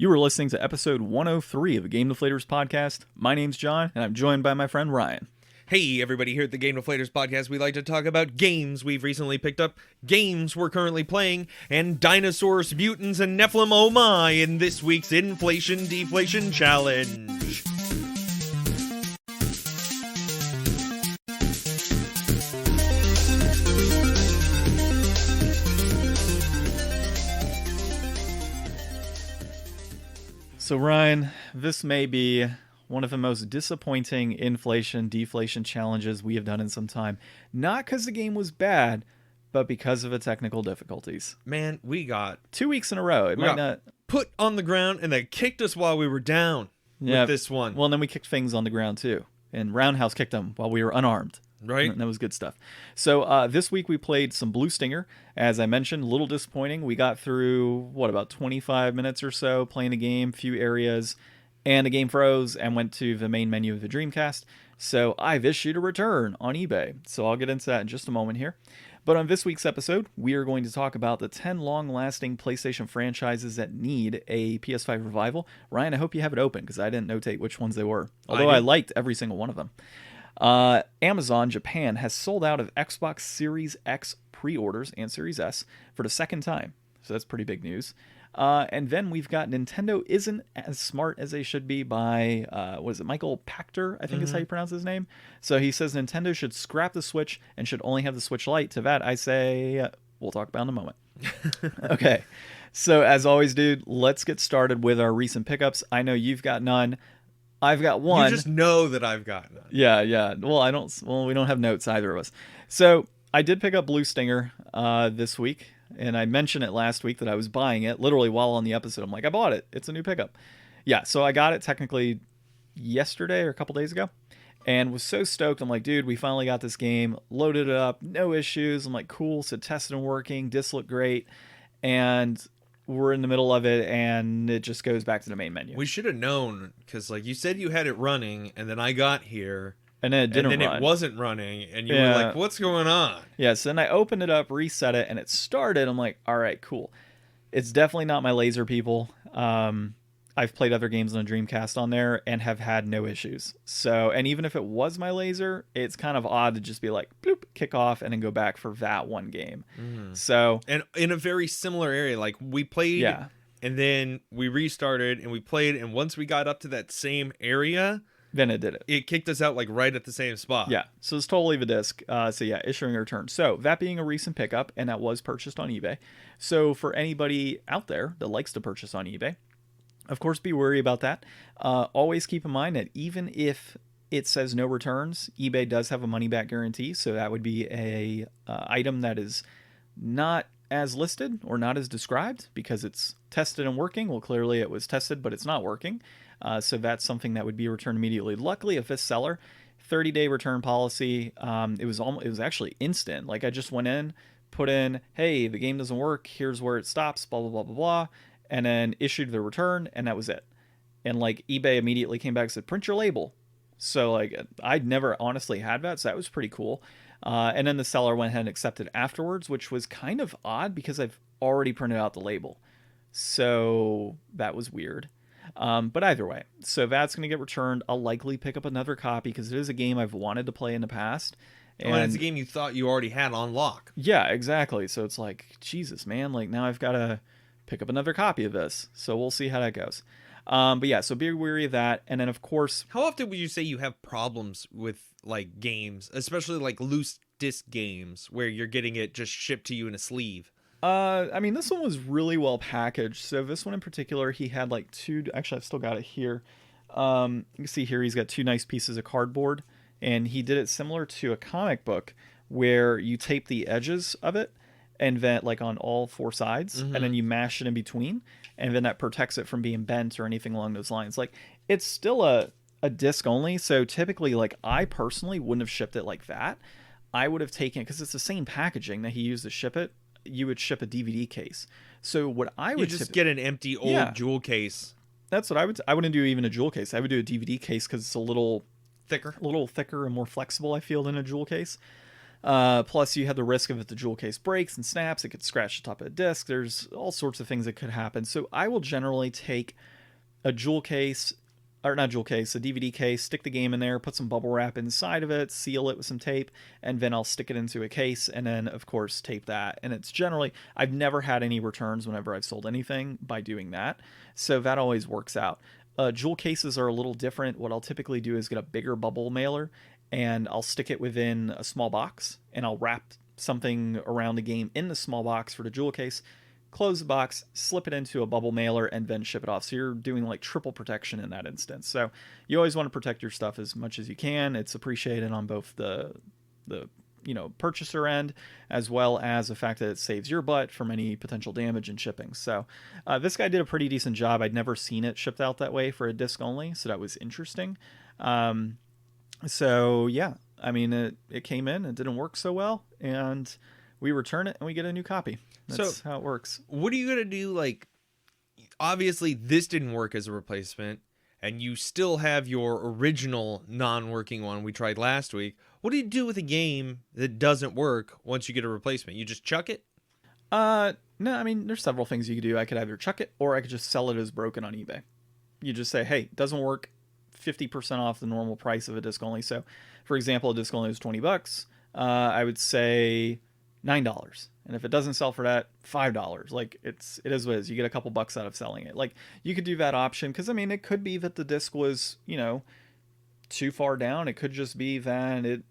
You are listening to episode 103 of the Game Deflators Podcast. My name's John, and I'm joined by my friend Ryan. Hey, everybody, here at the Game Deflators Podcast, we like to talk about games we've recently picked up, games we're currently playing, and dinosaurs, mutants, and Nephilim oh my in this week's Inflation Deflation Challenge. So Ryan, this may be one of the most disappointing inflation-deflation challenges we have done in some time. Not because the game was bad, but because of the technical difficulties. Man, we got 2 weeks in a row. It might not put on the ground, and they kicked us while we were down with this one. Well, and then we kicked things on the ground too. And Roundhouse kicked them while we were unarmed. Right. And that was good stuff. So this week we played some Blue Stinger. As I mentioned, a little disappointing. We got through, about 25 minutes or so playing a game, few areas, and the game froze and went to the main menu of the Dreamcast. So I've issued a return on eBay. So I'll get into that in just a moment here. But on this week's episode, we are going to talk about the 10 long-lasting PlayStation franchises that need a PS5 revival. Ryan, I hope you have it open because I didn't notate which ones they were. Although I liked every single one of them. Amazon Japan has sold out of Xbox Series X pre-orders and Series S for the second time. So that's pretty big news. And then we've got Nintendo isn't as smart as they should be by, Michael Pachter, I think is how you pronounce his name. So he says Nintendo should scrap the Switch and should only have the Switch Lite. To that, I say, we'll talk about in a moment. Okay. So as always, dude, let's get started with our recent pickups. I know you've got none. I've got one. You just know that I've got none. Yeah. Well, we don't have notes, either of us. So I did pick up Blue Stinger this week. And I mentioned it last week that I was buying it literally while on the episode. I'm like, I bought it. It's a new pickup. Yeah, so I got it technically yesterday or a couple days ago and was so stoked. I'm like, dude, we finally got this game. Loaded it up. No issues. I'm like, cool. So tested and working. Disc looked great. And we're in the middle of it and it just goes back to the main menu. We should have known because, like, you said you had it running and then I got here. And then it didn't run. It wasn't running, and you were like, what's going on? Yeah, so then I opened it up, reset it, and it started. I'm like, all right, cool. It's definitely not my laser, people. I've played other games on a Dreamcast on there and have had no issues. So, and even if it was my laser, it's kind of odd to just be like, bloop, kick off, and then go back for that one game. So, and in a very similar area, like we played, and then we restarted, and we played, and once we got up to that same area, then it did it. It kicked us out like right at the same spot. Yeah, so it's totally the disc. So yeah, issuing a return. So that being a recent pickup, and that was purchased on eBay. So for anybody out there that likes to purchase on eBay, of course be wary about that. Always keep in mind that even if it says no returns, eBay does have a money back guarantee. So that would be a item that is not as listed or not as described because it's tested and working. Well, clearly it was tested, but it's not working. So that's something that would be returned immediately. Luckily, if this seller, 30-day return policy, it was actually instant. Like I just went in, put in, hey, the game doesn't work. Here's where it stops, blah, blah, blah, blah, blah. And then issued the return, and that was it. And like eBay immediately came back and said, print your label. So like I'd never honestly had that, so that was pretty cool. And then the seller went ahead and accepted afterwards, which was kind of odd because I've already printed out the label. So that was weird. But either way, so that's going to get returned. I'll likely pick up another copy because it is a game I've wanted to play in the past. And it's a game you thought you already had on lock. Yeah, exactly. So it's like, Jesus, man, like now I've got to pick up another copy of this. So we'll see how that goes. But yeah, so be wary of that. And then of course, how often would you say you have problems with like games, especially like loose disc games where you're getting it just shipped to you in a sleeve? I mean, this one was really well packaged. So this one in particular, he had like two, actually I've still got it here. You can see here, he's got two nice pieces of cardboard and he did it similar to a comic book where you tape the edges of it and then like on all four sides and then you mash it in between and then that protects it from being bent or anything along those lines. Like it's still a disc only. So typically like I personally wouldn't have shipped it like that. I would have taken, because it's the same packaging that he used to ship it. You would ship a DVD case. So what I would just get an empty old jewel case. That's what I would. I wouldn't do even a jewel case. I would do a DVD case because it's a little thicker and more flexible. I feel than a jewel case. Plus, you have the risk of if the jewel case breaks and snaps, it could scratch the top of the disc. There's all sorts of things that could happen. So I will generally take a jewel case, or not jewel case, a DVD case, stick the game in there, put some bubble wrap inside of it, seal it with some tape, and then I'll stick it into a case, and then, of course, tape that. And it's generally, I've never had any returns whenever I've sold anything by doing that. So that always works out. Jewel cases are a little different. What I'll typically do is get a bigger bubble mailer, and I'll stick it within a small box, and I'll wrap something around the game in the small box for the jewel case, close the box, slip it into a bubble mailer, and then ship it off. So you're doing like triple protection in that instance. So you always want to protect your stuff as much as you can. It's appreciated on both the purchaser end, as well as the fact that it saves your butt from any potential damage in shipping. So this guy did a pretty decent job. I'd never seen it shipped out that way for a disc only, so that was interesting. So yeah, I mean, it came in, it didn't work so well, and we return it and we get a new copy. That's how it works. What are you gonna do? Like, obviously this didn't work as a replacement, and you still have your original non-working one we tried last week. What do you do with a game that doesn't work once you get a replacement? You just chuck it? No, I mean, there's several things you could do. I could either chuck it, or I could just sell it as broken on eBay. You just say, hey, it doesn't work, 50% off the normal price of a disc only. So, for example, a disc only was $20. I would say $9. And if it doesn't sell for that, $5. Like, it is what it is. You get a couple bucks out of selling it. Like, you could do that option, because I mean, it could be that the disc was, too far down. It could just be that it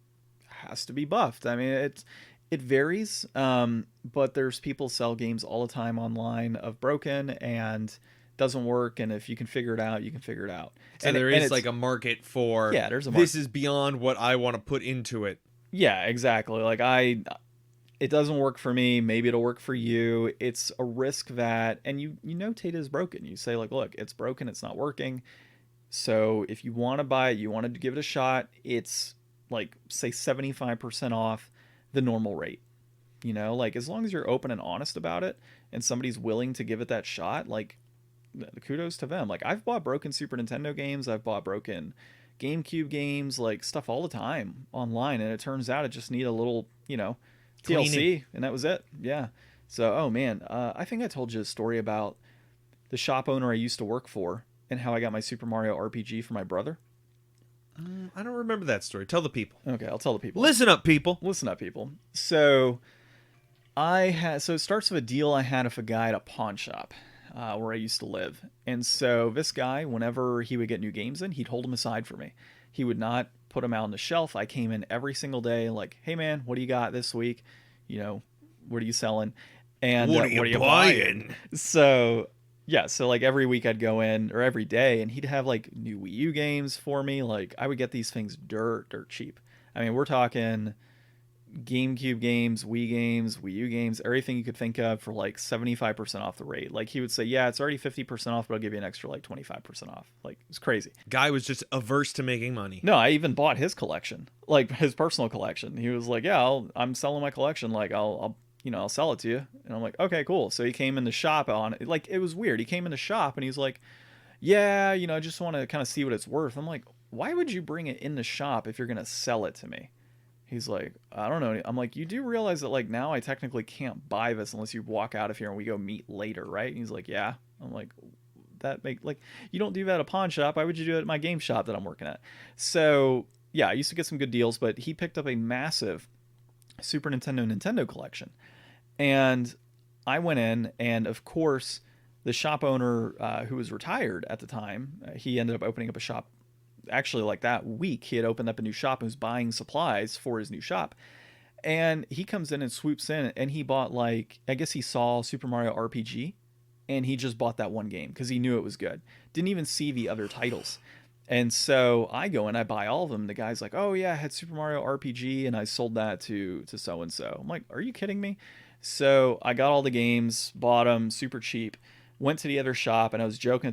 has to be buffed. I mean, it varies. But there's people sell games all the time online of broken and doesn't work, and if you can figure it out, you can figure it out. So and there is like a market for, there's a market. This is beyond what I want to put into it. Yeah, exactly. Like, it doesn't work for me. Maybe it'll work for you. It's a risk that, and you notate it as broken. You say, like, look, it's broken. It's not working. So if you want to buy it, you wanted to give it a shot, it's like, say 75% off the normal rate. Like, as long as you're open and honest about it and somebody's willing to give it that shot, like, kudos to them. Like, I've bought broken Super Nintendo games. I've bought broken GameCube games, like, stuff all the time online. And it turns out it just need a little, TLC, and that was it. Yeah. So, oh man, I think I told you a story about the shop owner I used to work for and how I got my Super Mario RPG for my brother. I don't remember that story. Tell the people. Okay, I'll tell the people. Listen up, people. Listen up, people. So it starts with a deal I had with a guy at a pawn shop where I used to live. And so this guy, whenever he would get new games in, he'd hold them aside for me. He would not put them out on the shelf. I came in every single day like, hey man, what do you got this week? What are you selling? And what are you buying? So yeah, so like every week I'd go in, or every day, and he'd have like new Wii U games for me. Like, I would get these things dirt cheap. I mean, we're talking GameCube games, Wii games, Wii U games, everything you could think of for like 75% off the rate. Like, he would say, yeah, it's already 50% off, but I'll give you an extra like 25% off. Like, it's crazy. Guy was just averse to making money. No, I even bought his collection, like his personal collection. He was like, yeah, I'm selling my collection. Like, I'll sell it to you. And I'm like, okay, cool. So he came in the shop like, it was weird. He came in the shop and he's like, yeah, I just want to kind of see what it's worth. I'm like, why would you bring it in the shop if you're going to sell it to me? He's like, I don't know. I'm like, you do realize that like now I technically can't buy this unless you walk out of here and we go meet later, right? And he's like, yeah. I'm like, you don't do that at a pawn shop. Why would you do it at my game shop that I'm working at? So yeah, I used to get some good deals, but he picked up a massive Super Nintendo collection. And I went in, and of course, the shop owner who was retired at the time, he ended up opening up a shop. Actually, like that week, he had opened up a new shop and was buying supplies for his new shop. And he comes in and swoops in, and he bought, like, I guess he saw Super Mario RPG, and he just bought that one game because he knew it was good. Didn't even see the other titles. And so I go and I buy all of them. The guy's like, oh yeah, I had Super Mario RPG, and I sold that to so-and-so. I'm like, are you kidding me? So I got all the games, bought them super cheap, went to the other shop, and I was joking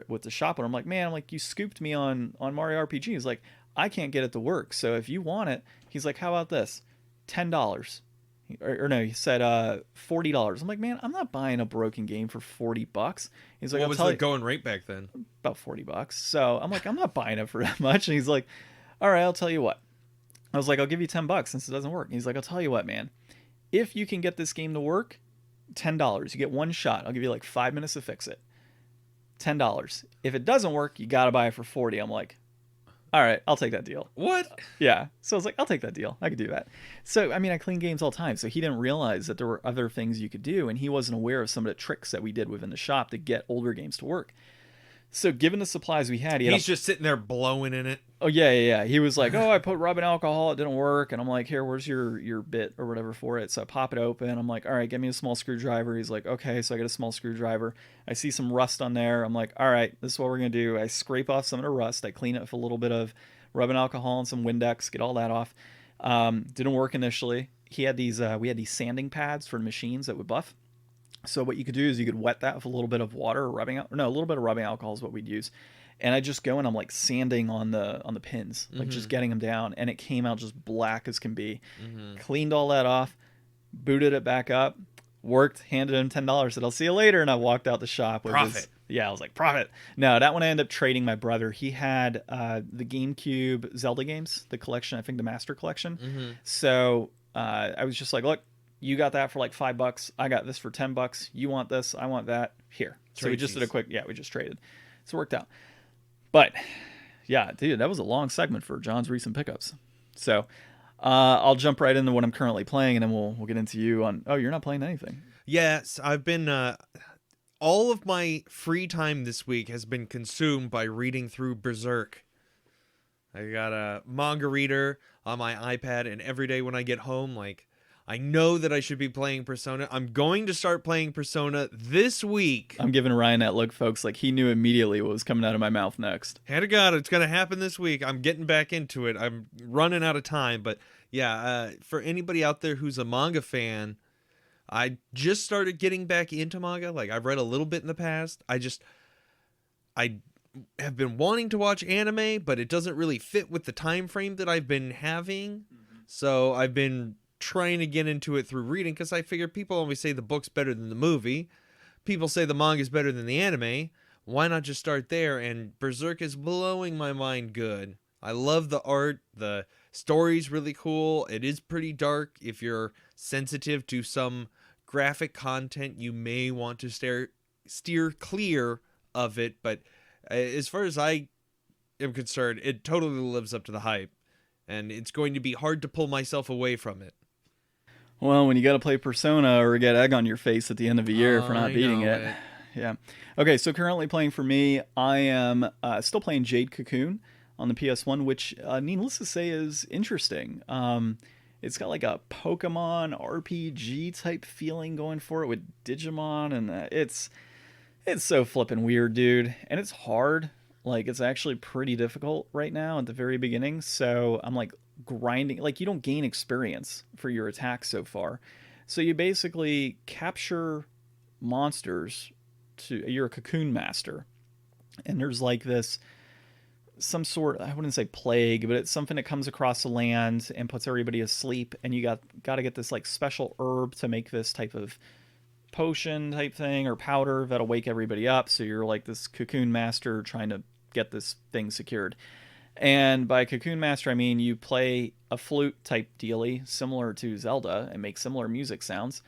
with the shop owner. I'm like, man, you scooped me on Mario RPG. He's like, I can't get it to work. So if you want it, he's like, how about this? $10. Or no, he said $40. I'm like, man, I'm not buying a broken game for $40. He's like, what was the going rate back then? About $40. So I'm like, I'm not buying it for that much. And he's like, all right, I'll tell you what. I was like, I'll give you $10 since it doesn't work. And he's like, I'll tell you what, man. If you can get this game to work, $10. You get one shot. I'll give you like 5 minutes to fix it. $10. If it doesn't work, you got to buy it for $40. I'm like, all right, I'll take that deal. What? Yeah. So I was like, I'll take that deal. I could do that. So, I mean, I clean games all the time. So he didn't realize that there were other things you could do. And he wasn't aware of some of the tricks that we did within the shop to get older games to work. So given the supplies we had, he's just sitting there blowing in it. Oh, yeah. He was like, oh, I put rubbing alcohol. It didn't work. And I'm like, here, where's your bit or whatever for it? So I pop it open. I'm like, all right, get me a small screwdriver. He's like, okay. So I get a small screwdriver. I see some rust on there. I'm like, all right, this is what we're going to do. I scrape off some of the rust. I clean it with a little bit of rubbing alcohol and some Windex, get all that off. Didn't work initially. We had these sanding pads for machines that would buff. So what you could do is you could wet that with a little bit of water or a little bit of rubbing alcohol is what we'd use. And I just go and I'm like sanding on the pins, like just getting them down. And it came out just black as can be. Cleaned all that off, booted it back up, worked, handed him $10. Said, I'll see you later. And I walked out the shop. Profit. I was like, profit. No, that one I ended up trading my brother. He had the GameCube Zelda games, the collection, I think the Master Collection. So I was just like, look, you got that for like $5. I got this for $10. You want this? I want that. Here. So we just did a quick, we just traded. So it worked out. But yeah, dude, that was a long segment for John's recent pickups. So I'll jump right into what I'm currently playing, and then we'll get into you on. Oh, you're not playing anything. Yes, I've been. All of my free time this week has been consumed by reading through Berserk. I got a manga reader on my iPad, and every day when I get home, like, I know that I should be playing Persona. I'm going to start playing Persona this week. I'm giving Ryan that look, folks. Like, he knew immediately what was coming out of my mouth next. Hand to God, it's going to happen this week. I'm getting back into it. I'm running out of time. But yeah, for anybody out there who's a manga fan, I just started getting back into manga. Like, I've read a little bit in the past. I have been wanting to watch anime, but it doesn't really fit with the time frame that I've been having. So I've been trying to get into it through reading, because I figure people always say the book's better than the movie. People say the manga's better than the anime. Why not just start there? And Berserk is blowing my mind good. I love the art. The story's really cool. It is pretty dark. If you're sensitive to some graphic content, you may want to steer clear of it. But as far as I am concerned, it totally lives up to the hype. And it's going to be hard to pull myself away from it. Well, when you got to play Persona or get egg on your face at the end of a year for not beating it. Yeah. Okay, so currently playing for me, I am still playing Jade Cocoon on the PS1, which, needless to say, is interesting. It's got like a Pokemon RPG type feeling going for it with Digimon, and it's so flippin' weird, dude. And it's hard. Like, it's actually pretty difficult right now at the very beginning, so I'm like grinding. Like, you don't gain experience for your attacks so far. So you basically capture monsters. You're a cocoon master. And there's like this, some sort, I wouldn't say plague, but it's something that comes across the land and puts everybody asleep. And you got to get this like special herb to make this type of potion type thing or powder that'll wake everybody up. So you're like this cocoon master trying to get this thing secured. And by Cocoon Master, I mean you play a flute type dealy similar to Zelda and make similar music sounds,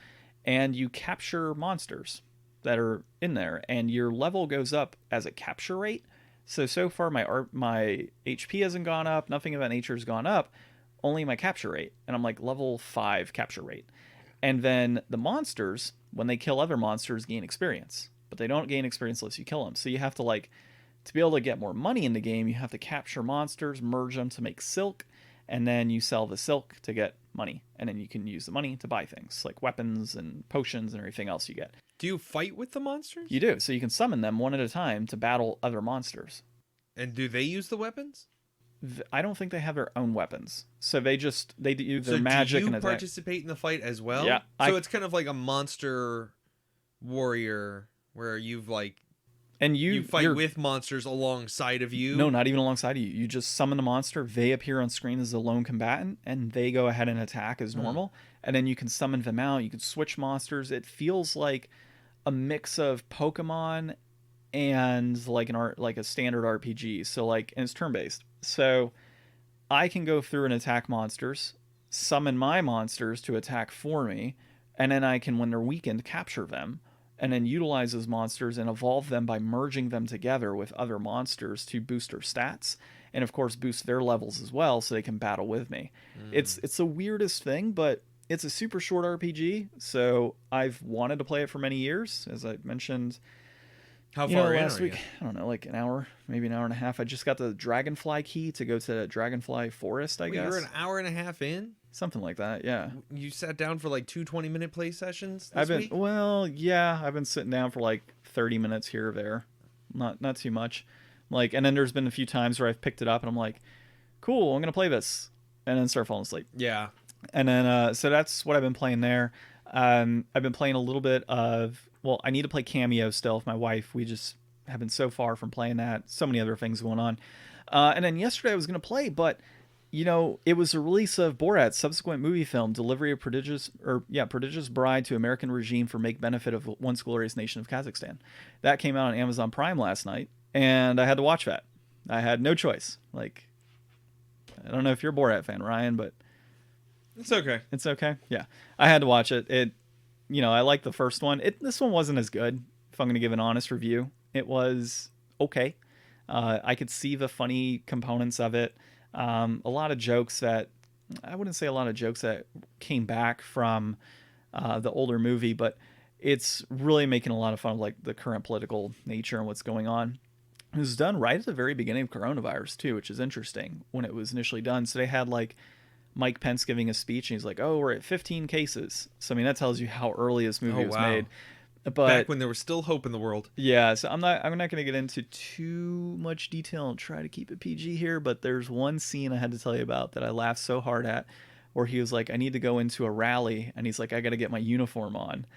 and you capture monsters that are in there, and your level goes up as a capture rate. So far my HP hasn't gone up, nothing of that nature has gone up, only my capture rate, and I'm like level 5 capture rate. And then the monsters, when they kill other monsters, gain experience, but they don't gain experience unless you kill them. So you have to to be able to get more money in the game, you have to capture monsters, merge them to make silk, and then you sell the silk to get money. And then you can use the money to buy things like weapons and potions and everything else you get. Do you fight with the monsters? You do. So you can summon them one at a time to battle other monsters. And do they use the weapons? I don't think they have their own weapons. So they do their magic. Do you participate in the fight as well? Yeah. So it's kind of like a monster warrior where you've like... And you fight with monsters alongside of you? No, not even alongside of you. You just summon the monster, they appear on screen as a lone combatant, and they go ahead and attack as normal. And then you can summon them out, you can switch monsters. It feels like a mix of Pokemon and like a standard RPG. So and it's turn-based. So I can go through and attack monsters, summon my monsters to attack for me, and then I can, when they're weakened, capture them, and then utilize those monsters and evolve them by merging them together with other monsters to boost their stats, and of course boost their levels as well so they can battle with me. It's the weirdest thing, but it's a super short RPG, so I've wanted to play it for many years, as I mentioned. How far in last are week? you? I don't know, like an hour, maybe an hour and a half. I just got the Dragonfly key to go to Dragonfly Forest, I guess. You're an hour and a half in? Something like that, yeah. You sat down for like 2 20-minute play sessions this I've been week? well, yeah. I've been sitting down for like 30 minutes here or there, not too much. Like, and then there's been a few times where I've picked it up and I'm like, cool, I'm gonna play this, and then start falling asleep. Yeah. And then so that's what I've been playing there. I've been playing a little bit of. Well, I need to play Cameo still with my wife. We just have been so far from playing that. So many other things going on. And then yesterday I was going to play, but it was the release of Borat's subsequent movie film, Delivery of Prodigious Bride to American Regime for Make Benefit of Once Glorious Nation of Kazakhstan. That came out on Amazon Prime last night, and I had to watch that. I had no choice. Like, I don't know if you're a Borat fan, Ryan, but It's okay. it's okay. Yeah, I had to watch it. I like the first one. This one wasn't as good. If I'm going to give an honest review, it was okay. I could see the funny components of it. A lot of jokes that I wouldn't say a lot of jokes that came back from the older movie, but it's really making a lot of fun of like the current political nature and what's going on. It was done right at the very beginning of coronavirus too, which is interesting when it was initially done. So they had like Mike Pence giving a speech and he's like, "Oh, we're at 15 cases." So I mean, that tells you how early this movie was made. But back when there was still hope in the world. Yeah, so I'm not going to get into too much detail and try to keep it PG here, but there's one scene I had to tell you about that I laughed so hard at, where he was like, "I need to go into a rally," and he's like, "I got to get my uniform on."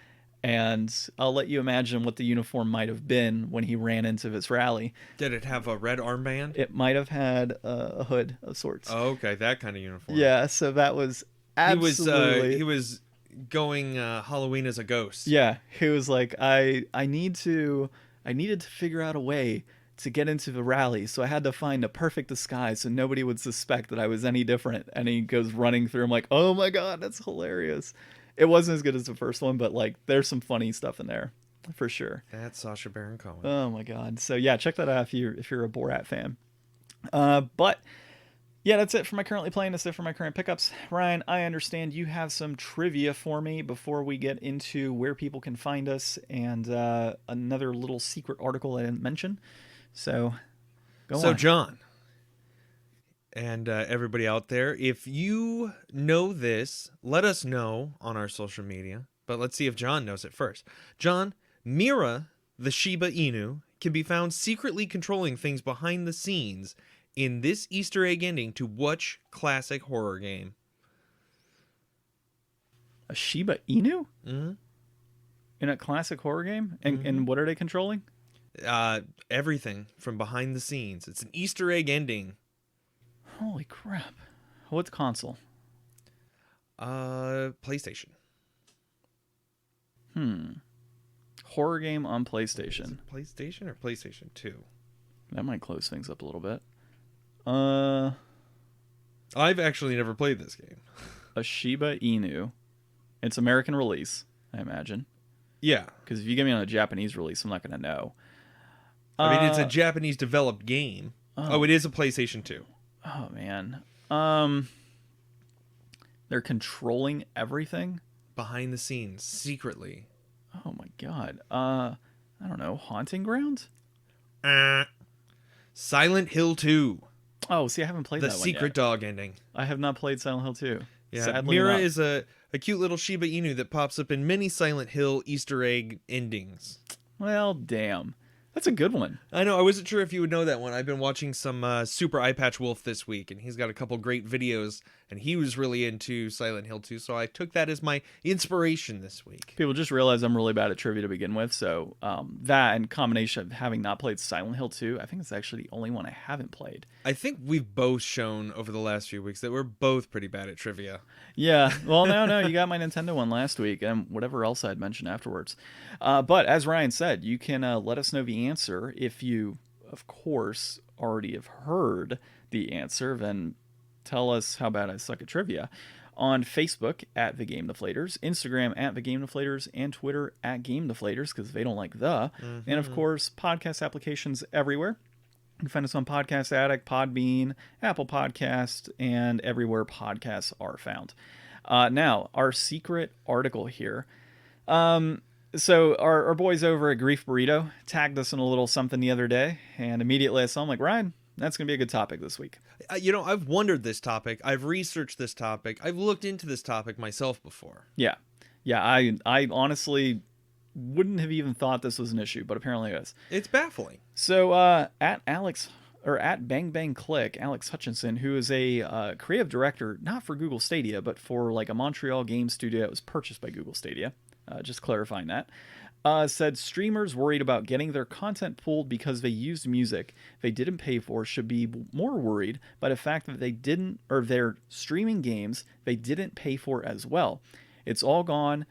And I'll let you imagine what the uniform might have been when he ran into this rally. Did it have a red armband? It might have had a hood of sorts. Oh, okay, that kind of uniform. Yeah, so that was absolutely... He was going Halloween as a ghost. Yeah, he was like, I needed to figure out a way to get into the rally, so I had to find a perfect disguise so nobody would suspect that I was any different. And he goes running through. I'm like, oh my god, that's hilarious. It wasn't as good as the first one, but like there's some funny stuff in there for sure. That's Sacha Baron Cohen. Oh my god. So yeah, check that out if you're a Borat fan. But yeah, that's it for my currently playing. That's it for my current pickups. Ryan, I understand you have some trivia for me before we get into where people can find us and another little secret article I didn't mention. So go on. So John, and everybody out there, if you know this, let us know on our social media. But let's see if John knows it first. John, Mira, the Shiba Inu, can be found secretly controlling things behind the scenes in this Easter egg ending to which classic horror game? A Shiba Inu? Mm-hmm. In a classic horror game? And what are they controlling? Everything from behind the scenes. It's an Easter egg ending. Holy crap. What's console? PlayStation. Horror game on PlayStation. PlayStation or PlayStation 2? That might close things up a little bit. I've actually never played this game. A Shiba Inu. It's American release, I imagine. Yeah. Because if you get me on a Japanese release, I'm not going to know. I mean, it's a Japanese developed game. Oh, it is a PlayStation 2. Oh, man. They're controlling everything? Behind the scenes, secretly. Oh, my God. I don't know. Haunting Ground? Silent Hill 2. Oh, see, I haven't played that one yet. The secret dog ending. I have not played Silent Hill 2. Yeah, Sadly Mira not. is a cute little Shiba Inu that pops up in many Silent Hill Easter egg endings. Well, damn. That's a good one. I know. I wasn't sure if you would know that one. I've been watching some Super Eye Patch Wolf this week, and he's got a couple great videos, and he was really into Silent Hill 2, so I took that as my inspiration this week. People just realize I'm really bad at trivia to begin with, so that and combination of having not played Silent Hill 2, I think it's actually the only one I haven't played. I think we've both shown over the last few weeks that we're both pretty bad at trivia. Yeah, well, no, you got my Nintendo one last week, and whatever else I'd mentioned afterwards. But as Ryan said, you can let us know the answer. If you, of course, already have heard the answer, then tell us how bad I suck at trivia on Facebook at the Game Deflators, Instagram at the Game Deflators, and Twitter at Game Deflators because they don't like the. And of course, podcast applications everywhere. You can find us on Podcast Addict, Podbean, Apple Podcast, and everywhere podcasts are found. Now, our secret article here. So our boys over at Grief Burrito tagged us in a little something the other day, and immediately I saw, I'm like, Ryan, that's going to be a good topic this week. I've wondered this topic. I've researched this topic. I've looked into this topic myself before. Yeah. I honestly wouldn't have even thought this was an issue, but apparently it is. It's baffling. So at Bang Bang Click, Alex Hutchinson, who is a creative director, not for Google Stadia, but for like a Montreal game studio that was purchased by Google Stadia. Just clarifying that. Said streamers worried about getting their content pulled because they used music they didn't pay for should be more worried by the fact that they're streaming games they didn't pay for as well. It's all gone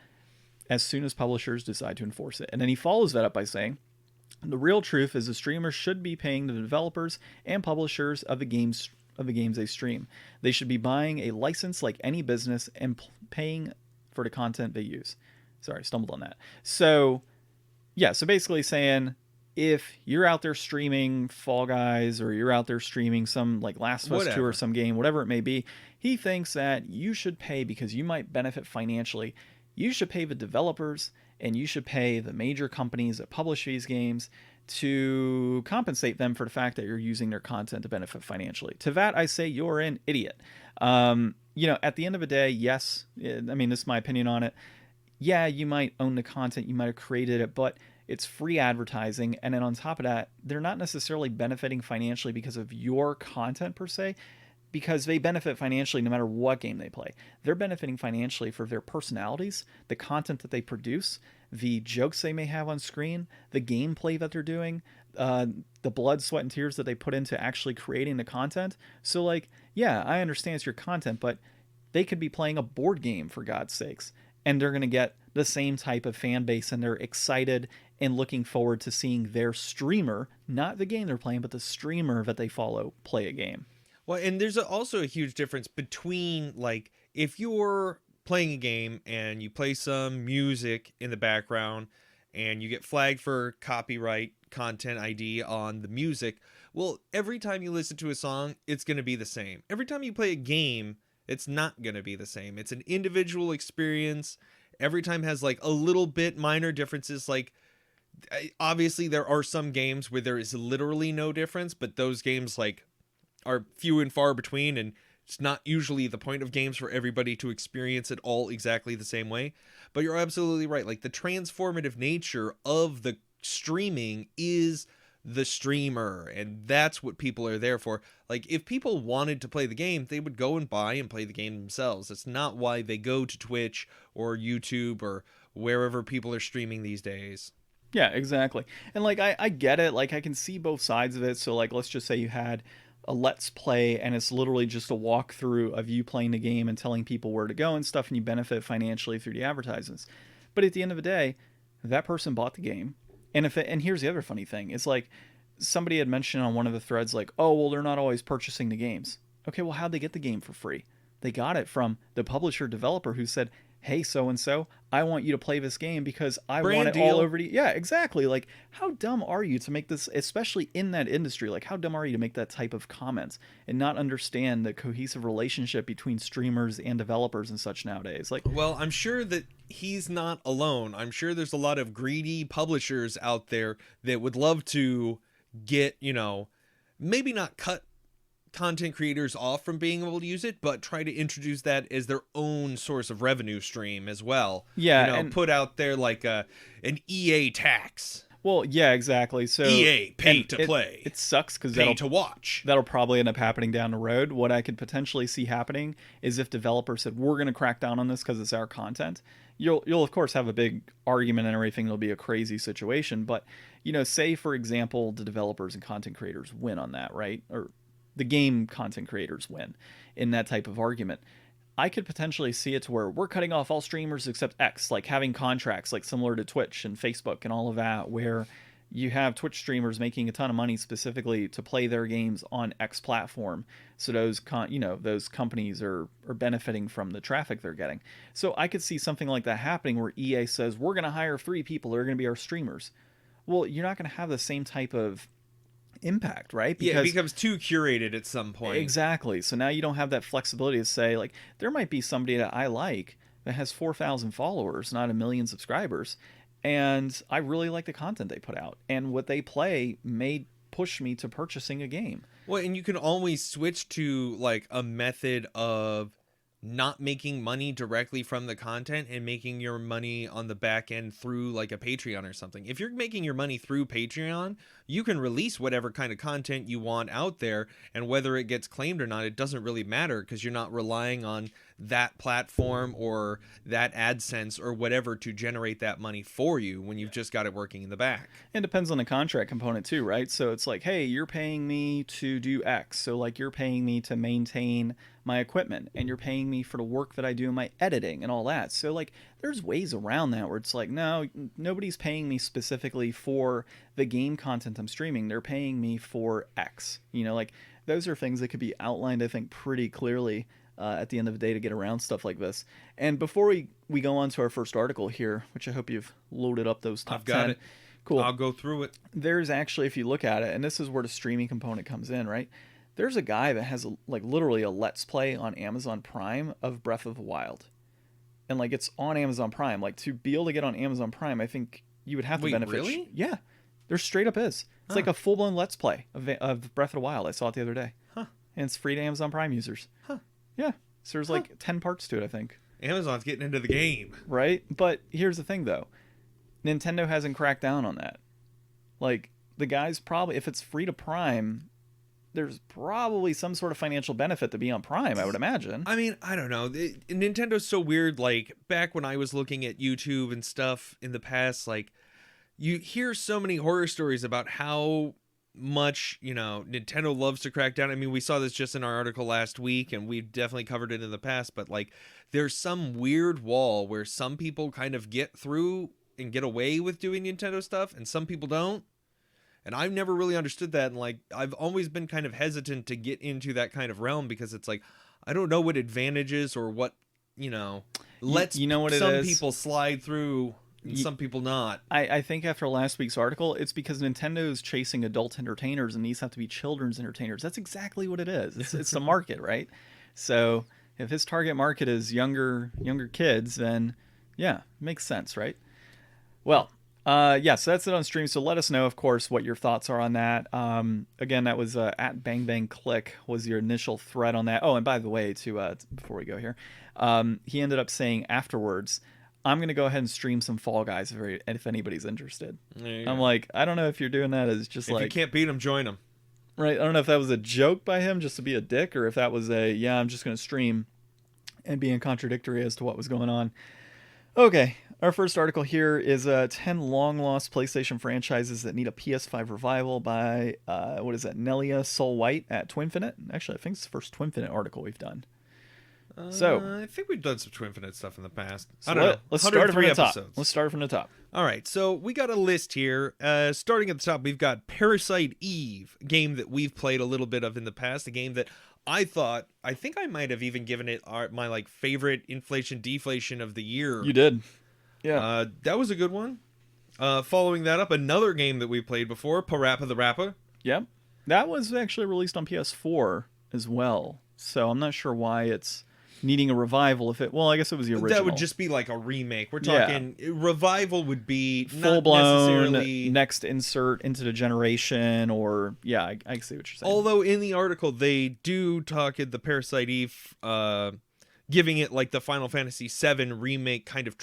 as soon as publishers decide to enforce it. And then he follows that up by saying, the real truth is the streamers should be paying the developers and publishers of the games they stream. They should be buying a license like any business and paying for the content they use. Sorry, stumbled on that. So, yeah, so basically saying if you're out there streaming Fall Guys or you're out there streaming some like Last of Us 2 or some game, whatever it may be, he thinks that you should pay because you might benefit financially. You should pay the developers and you should pay the major companies that publish these games to compensate them for the fact that you're using their content to benefit financially. To that, I say you're an idiot. At the end of the day, yes, I mean, this is my opinion on it. Yeah, you might own the content, you might have created it, but it's free advertising. And then on top of that, they're not necessarily benefiting financially because of your content per se, because they benefit financially no matter what game they play. They're benefiting financially for their personalities, the content that they produce, the jokes they may have on screen, the gameplay that they're doing, the blood, sweat, and tears that they put into actually creating the content. So like, yeah, I understand it's your content, but they could be playing a board game for God's sakes. And they're going to get the same type of fan base, and they're excited and looking forward to seeing their streamer, not the game they're playing, but the streamer that they follow play a game. Well, and there's also a huge difference between, like, if you're playing a game and you play some music in the background and you get flagged for copyright content ID on the music, well, every time you listen to a song, it's going to be the same. Every time you play a game, it's not going to be the same. It's an individual experience. Every time has like a little bit minor differences. Like obviously there are some games where there is literally no difference, but those games like are few and far between, and it's not usually the point of games for everybody to experience it all exactly the same way. But you're absolutely right. Like the transformative nature of the streaming is the streamer, and that's what people are there for. Like if people wanted to play the game, they would go and buy and play the game themselves. That's not why they go to Twitch or YouTube or wherever people are streaming these days. Yeah, exactly. And like I get it, like I can see both sides of it. So like let's just say you had a let's play and it's literally just a walkthrough of you playing the game and telling people where to go and stuff, and you benefit financially through the advertisements. But at the end of the day, that person bought the game. And here's the other funny thing. It's like somebody had mentioned on one of the threads, like, oh, well, they're not always purchasing the games. Okay, well, how'd they get the game for free? They got it from the publisher developer who said, hey, so-and-so, I want you to play this game because I want it all over to you. Yeah, exactly. Like, how dumb are you to make this, especially in that industry? Like, how dumb are you to make that type of comments and not understand the cohesive relationship between streamers and developers and such nowadays? Like, well, I'm sure that he's not alone. I'm sure there's a lot of greedy publishers out there that would love to get, maybe not cut content creators off from being able to use it, but try to introduce that as their own source of revenue stream as well. Yeah, and put out there like an EA tax. Well, yeah, exactly. So EA pay to play. It sucks because pay to watch. That'll probably end up happening down the road. What I could potentially see happening is if developers said we're going to crack down on this because it's our content. You'll of course have a big argument and everything. It'll be a crazy situation. But say for example the developers and content creators win on that, right? Or the game content creators win in that type of argument. I could potentially see it to where we're cutting off all streamers except X, like having contracts like similar to Twitch and Facebook and all of that, where you have Twitch streamers making a ton of money specifically to play their games on X platform. So those those companies are benefiting from the traffic they're getting. So I could see something like that happening where EA says, we're going to hire 3 people that are going to be our streamers. Well, you're not going to have the same type of impact, right? Because it becomes too curated at some point. Exactly. So now you don't have that flexibility to say, like, there might be somebody that I like that has 4,000 followers, not 1 million subscribers, and I really like the content they put out, and what they play may push me to purchasing a game. Well, and you can always switch to like a method of not making money directly from the content and making your money on the back end through like a Patreon or something. If you're making your money through Patreon, you can release whatever kind of content you want out there, and whether it gets claimed or not, it doesn't really matter because you're not relying on that platform or that AdSense or whatever to generate that money for you when you've just got it working in the back. It depends on the contract component too, right? So it's like, hey, you're paying me to do X. So like you're paying me to maintain my equipment, and you're paying me for the work that I do in my editing and all that. So like there's ways around that where it's like, no, nobody's paying me specifically for the game content I'm streaming. They're paying me for X. Like those are things that could be outlined, I think, pretty clearly at the end of the day to get around stuff like this. And before we go on to our first article here, which I hope you've loaded up those top 10. I've got it. Cool. I'll go through it. There's actually, if you look at it, and this is where the streaming component comes in, right? There's a guy that has like literally a Let's Play on Amazon Prime of Breath of the Wild. And like it's on Amazon Prime. Like to be able to get on Amazon Prime, I think you would have to benefit. Really? Yeah. There straight up is. It's like a full-blown Let's Play of Breath of the Wild. I saw it the other day. Huh. And it's free to Amazon Prime users. Huh. Yeah. So there's like 10 parts to it, I think. Amazon's getting into the game. Right? But here's the thing, though. Nintendo hasn't cracked down on that. Like, the guys probably, if it's free to Prime, there's probably some sort of financial benefit to be on Prime, I would imagine. I mean, I don't know. Nintendo's so weird. Like, back when I was looking at YouTube and stuff in the past, like, you hear so many horror stories about how much, Nintendo loves to crack down. I mean, we saw this just in our article last week, and we've definitely covered it in the past, but, like, there's some weird wall where some people kind of get through and get away with doing Nintendo stuff, and some people don't. And I've never really understood that, and like I've always been kind of hesitant to get into that kind of realm because it's like I don't know what advantages or what lets what some people slide through and some people not. I think after last week's article, it's because Nintendo's chasing adult entertainers and these have to be children's entertainers. That's exactly what it is. It's the market, right? So if his target market is younger kids, then yeah, it makes sense, right? Well. So that's it on stream. So let us know, of course, what your thoughts are on that. Again, that was at Bang Bang Click was your initial thread on that. Oh, and by the way, before we go here, he ended up saying afterwards, I'm going to go ahead and stream some Fall Guys if anybody's interested. I'm like, I don't know if you're doing that as just if you can't beat them, join them. Right. I don't know if that was a joke by him just to be a dick or if that was I'm just going to stream and being contradictory as to what was going on. Okay, our first article here is 10 long-lost PlayStation franchises that need a PS5 revival by, Nelia Soul White at Twinfinite. Actually, I think it's the first Twinfinite article we've done. I think we've done some Twinfinite stuff in the past. So I don't know. Let's start from the top. Let's start from the top. All right, so we got a list here. Starting at the top, we've got Parasite Eve, a game that we've played a little bit of in the past, a game that I think I might have even given it my like favorite inflation deflation of the year. You did. Yeah. That was a good one. Following that up, another game that we played before, Parappa the Rappa. Yep. That was actually released on PS4 as well. So I'm not sure why it's needing a revival I guess it was the original. That would just be like a remake. We're talking revival would be full-blown next insert into the generation or I see what you're saying. Although in the article they do talk in the Parasite Eve giving it like the Final Fantasy VII remake kind of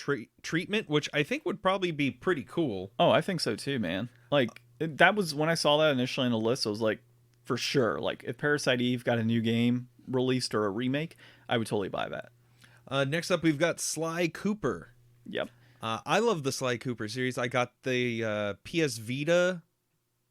treatment, which I think would probably be pretty cool. Oh, I think so too, man. Like that was when I saw that initially in the list, I was like, for sure, like if Parasite Eve got a new game released or a remake, I would totally buy that. Next up, we've got Sly Cooper. Yep. I love the Sly Cooper series. I got the PS Vita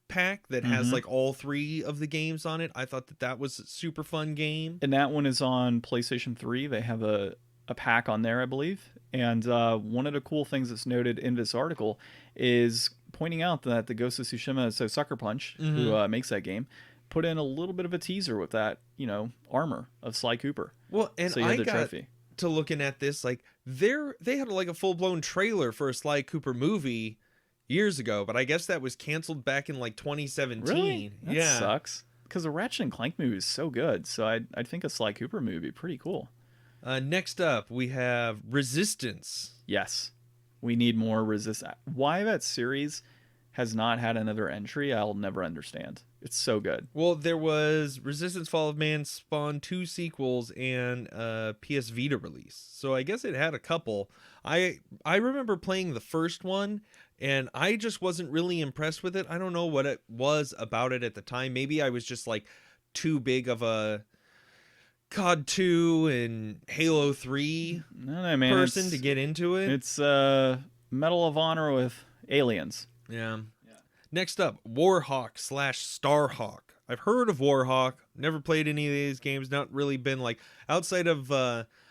pack that has like all 3 of the games on it. I thought that was a super fun game. And that one is on PlayStation 3. They have a pack on there, I believe. And one of the cool things that's noted in this article is pointing out that the Ghost of Tsushima, so Sucker Punch, who makes that game, put in a little bit of a teaser with that, armor of Sly Cooper. Well, and so you had the trophy. To looking at this, like they had like a full-blown trailer for a Sly Cooper movie years ago, but I guess that was canceled back in like 2017. Really? That sucks. Because the Ratchet and Clank movie is so good, so I'd think a Sly Cooper movie would be pretty cool. Next up, we have Resistance. Yes, we need more Resistance. Why that series has not had another entry, I'll never understand. It's so good. Well, there was Resistance Fall of Man spawned 2 sequels and a PS Vita release. So I guess it had a couple. I remember playing the first one, and I just wasn't really impressed with it. I don't know what it was about it at the time. Maybe I was just like too big of a COD 2 and Halo 3 person to get into it. It's Medal of Honor with aliens. Yeah. Next up, Warhawk / Starhawk. I've heard of Warhawk, never played any of these games, not really been like, outside of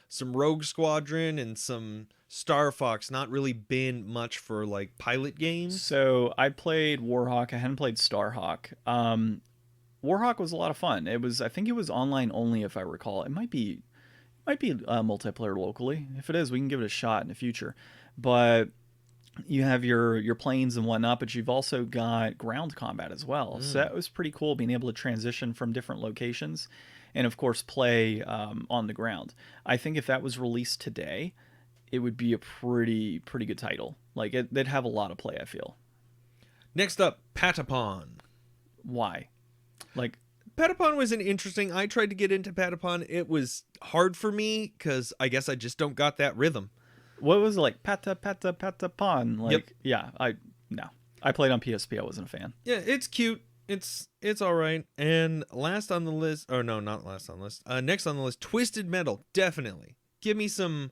some Rogue Squadron and some Star Fox, not really been much for like pilot games. So I played Warhawk, I hadn't played Starhawk. Warhawk was a lot of fun. I think it was online only, if I recall. It might be multiplayer locally. If it is, we can give it a shot in the future. But you have your planes and whatnot, but you've also got ground combat as well. So that was pretty cool, being able to transition from different locations and, of course, play on the ground. I think if that was released today, it would be a pretty good title. Like, they'd have a lot of play, I feel. Next up, Patapon. Why? Like, Patapon was I tried to get into Patapon. It was hard for me because I guess I just don't got that rhythm. What was it like? Patapon. Like, yep. Yeah, I played on PSP. I wasn't a fan. Yeah, it's cute. It's all right. And last on the list, or no, not last on the list. Next on the list, Twisted Metal. Definitely. Give me some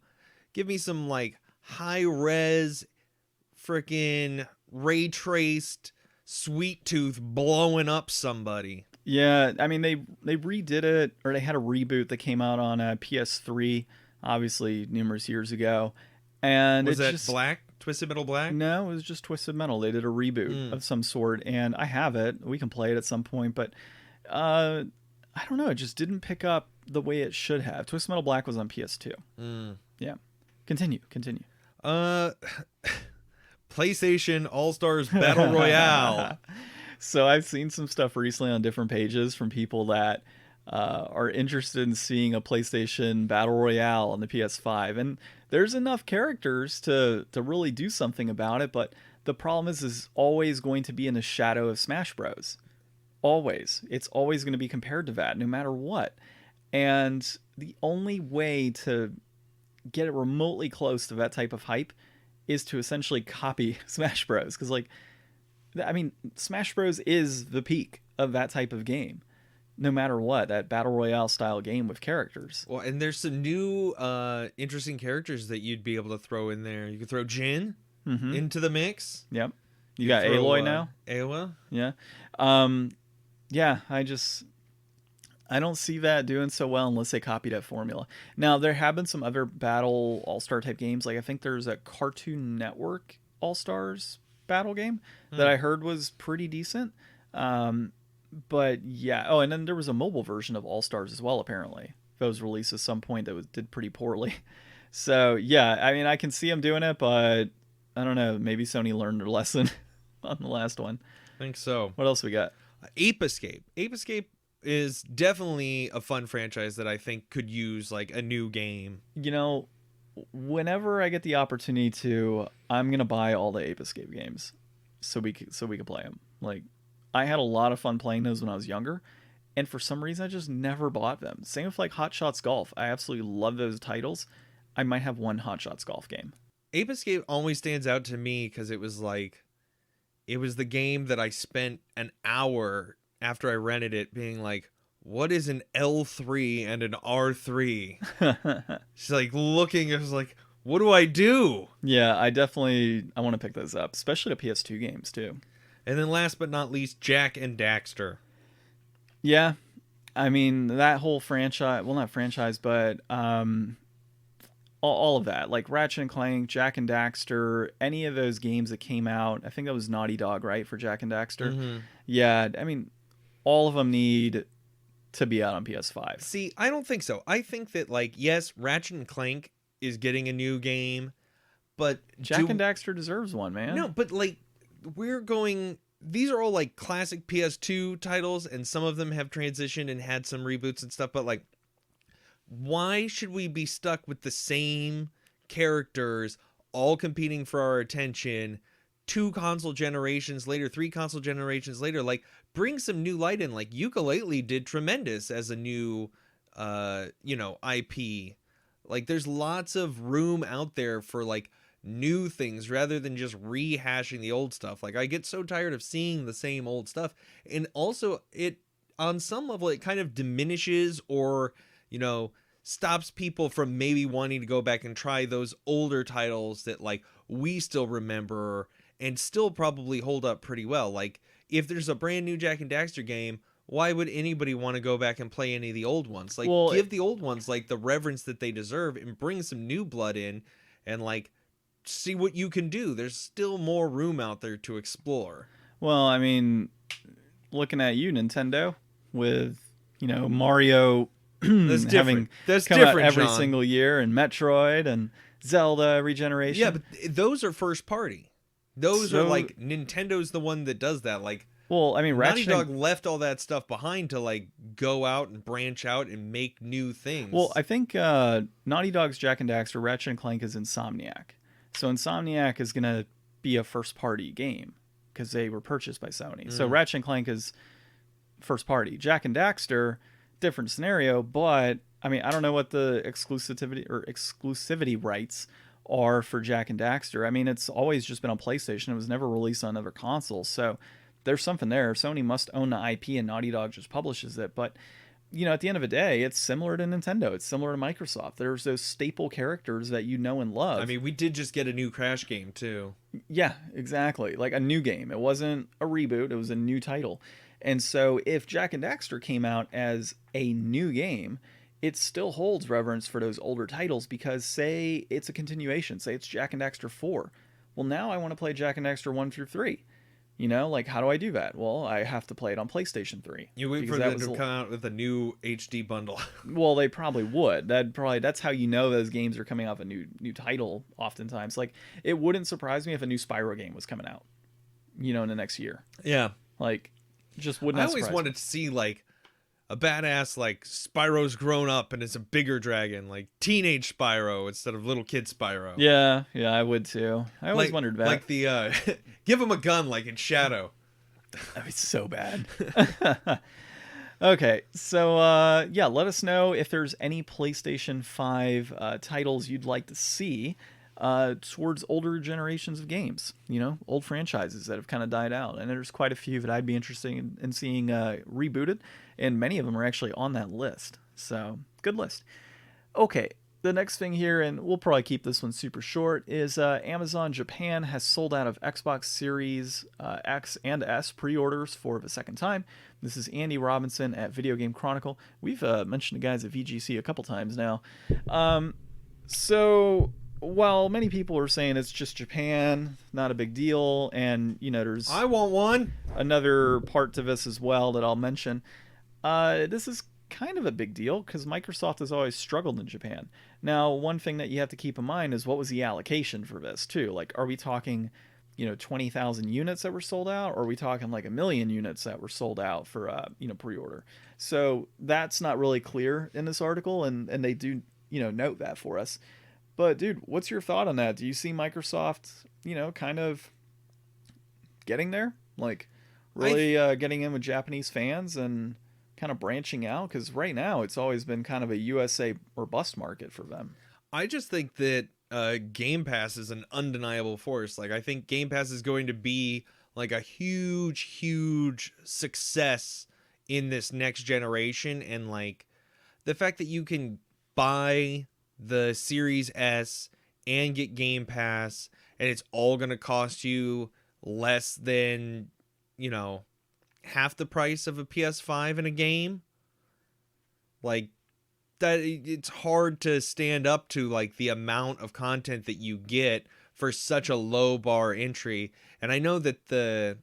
like high res, freaking ray traced, sweet tooth blowing up somebody. Yeah, I mean they redid it, or they had a reboot that came out on PS3, obviously numerous years ago. And was that Black? Twisted Metal Black? No, it was just Twisted Metal. They did a reboot of some sort, and I have it. We can play it at some point, but I don't know. It just didn't pick up the way it should have. Twisted Metal Black was on PS2. Yeah. Continue. PlayStation All-Stars Battle Royale. So I've seen some stuff recently on different pages from people that are interested in seeing a PlayStation Battle Royale on the PS5, and there's enough characters to really do something about it, but the problem is always going to be in the shadow of Smash Bros. Always. It's always going to be compared to that, no matter what. And the only way to get it remotely close to that type of hype is to essentially copy Smash Bros. Because, like, I mean, Smash Bros. Is the peak of that type of game. No matter what, that Battle Royale style game with characters. Well, and there's some new interesting characters that you'd be able to throw in there. You could throw Jin into the mix. Yep. You got Aloy now? Ayla? Yeah. Yeah, I don't see that doing so well unless they copy that formula. Now, there have been some other Battle All-Star type games. Like, I think there's a Cartoon Network All-Stars battle game that I heard was pretty decent. But yeah, and then there was a mobile version of All Stars as well, apparently. That was released at some point that did pretty poorly. So yeah, I mean, I can see them doing it, but I don't know, maybe Sony learned their lesson on the last one. I think so. What else we got? Ape Escape. Ape Escape is definitely a fun franchise that I think could use like a new game. You know, whenever I get the opportunity to, I'm gonna buy all the Ape Escape games so we could play them. Like, I had a lot of fun playing those when I was younger, and for some reason I just never bought them. Same with like Hot Shots Golf. I absolutely love those titles. I might have one Hot Shots Golf game. Ape Escape always stands out to me because it was the game that I spent an hour after I rented it being like, what is an L3 and an R3? She's like looking, I was like, what do I do? Yeah, I want to pick those up, especially the PS2 games too. And then last but not least, Jack and Daxter. Yeah, I mean, that whole franchise, well, not franchise, but all of that, like Ratchet and Clank, Jak and Daxter, any of those games that came out. I think that was Naughty Dog, right, for Jak and Daxter. Mm-hmm. Yeah, I mean, all of them need to be out on PS5. See, I don't think so. I think that, like, yes, Ratchet and Clank is getting a new game, but Jak and Daxter deserves one, man. No, but like these are all like classic PS2 titles, and some of them have transitioned and had some reboots and stuff, but like, why should we be stuck with the same characters all competing for our attention 2 console generations later, 3 console generations later? Like, bring some new light in. Like, Yooka-Laylee did tremendous as a new IP. Like, there's lots of room out there for like new things rather than just rehashing the old stuff. Like, I get so tired of seeing the same old stuff, and also it, on some level, it kind of diminishes or stops people from maybe wanting to go back and try those older titles that like we still remember and still probably hold up pretty well. Like, if there's a brand new Jak and Daxter game, why would anybody want to go back and play any of the old ones? Like, give the old ones like the reverence that they deserve and bring some new blood in and like see what you can do. There's still more room out there to explore. Well, I mean, looking at you, Nintendo, with Mario that's having that's come different out every John. single year, and Metroid and Zelda regeneration. Yeah, but those are first party. Those are like, Nintendo's the one that does that. Like, well, I mean, Naughty Dog left all that stuff behind to like go out and branch out and make new things. Well, I think Naughty Dog's Jak and Daxter, Ratchet and Clank is Insomniac. So Insomniac is going to be a first party game because they were purchased by Sony. So Ratchet and Clank is first party. Jak and Daxter, different scenario, but I mean, I don't know what the exclusivity rights are for Jak and Daxter. I mean, it's always just been on PlayStation. It was never released on other consoles. So there's something there. Sony must own the IP and Naughty Dog just publishes it. But, at the end of the day, it's similar to Nintendo. It's similar to Microsoft. There's those staple characters that you know and love. I mean, we did just get a new Crash game, too. Yeah, exactly. Like a new game. It wasn't a reboot. It was a new title. And so if Jak and Daxter came out as a new game, it still holds reverence for those older titles because, say it's a continuation. Say it's Jak and Daxter 4. Well, now I want to play Jak and Daxter 1 through 3. Like, how do I do that? Well, I have to play it on PlayStation 3. You wait for them to come out with a new HD bundle. Well, they probably would. That's how those games are coming off a new title oftentimes. Like, it wouldn't surprise me if a new Spyro game was coming out, in the next year. Yeah. Like, just would not I always surprise wanted me. to see, like, a badass, like, Spyro's grown up and it's a bigger dragon, like teenage Spyro instead of little kid Spyro. Yeah, I would too. I always wondered that. Like the, give him a gun like in Shadow. That'd be so bad. Okay, so let us know if there's any PlayStation 5 titles you'd like to see towards older generations of games, old franchises that have kind of died out. And there's quite a few that I'd be interested in seeing rebooted, and many of them are actually on that list. So, good list. Okay, the next thing here, and we'll probably keep this one super short, is Amazon Japan has sold out of Xbox Series X and S pre-orders for the second time. This is Andy Robinson at Video Game Chronicle. We've mentioned the guys at VGC a couple times now. So while many people are saying it's just Japan, not a big deal, and there's I want one. Another part to this as well that I'll mention. This is kind of a big deal because Microsoft has always struggled in Japan. Now, one thing that you have to keep in mind is what was the allocation for this too. Like, are we talking 20,000 units that were sold out, or are we talking like 1 million units that were sold out for pre-order? So that's not really clear in this article, and they do note that for us. But dude, what's your thought on that? Do you see Microsoft kind of getting there, like really getting in with Japanese fans and kind of branching out? Because right now it's always been kind of a USA or bust market for them. I just think that Game Pass is an undeniable force. Like, I think Game Pass is going to be like a huge success in this next generation. And like the fact that you can buy the Series S and get Game Pass, and it's all going to cost you less than, half the price of a PS5 in a game. Like, that it's hard to stand up to like the amount of content that you get for such a low bar entry. And I know that the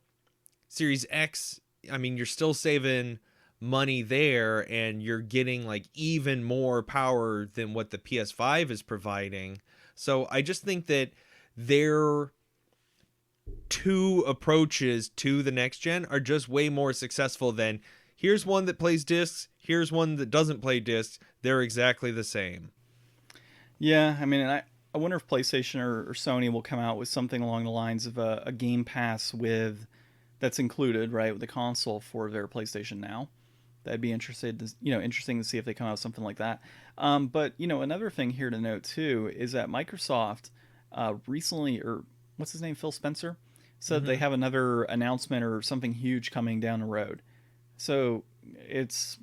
Series X, I mean, you're still saving money there, and you're getting like even more power than what the PS5 is providing. So I just think that their two approaches to the next gen are just way more successful than here's one that plays discs, here's one that doesn't play discs. They're exactly the same. Yeah, I mean, I wonder if PlayStation or Sony will come out with something along the lines of a Game Pass that's included, right, with the console for their PlayStation Now. That'd be interesting to see if they come out with something like that. But another thing here to note too is that Microsoft recently, or what's his name, Phil Spencer, said they have another announcement or something huge coming down the road. So it's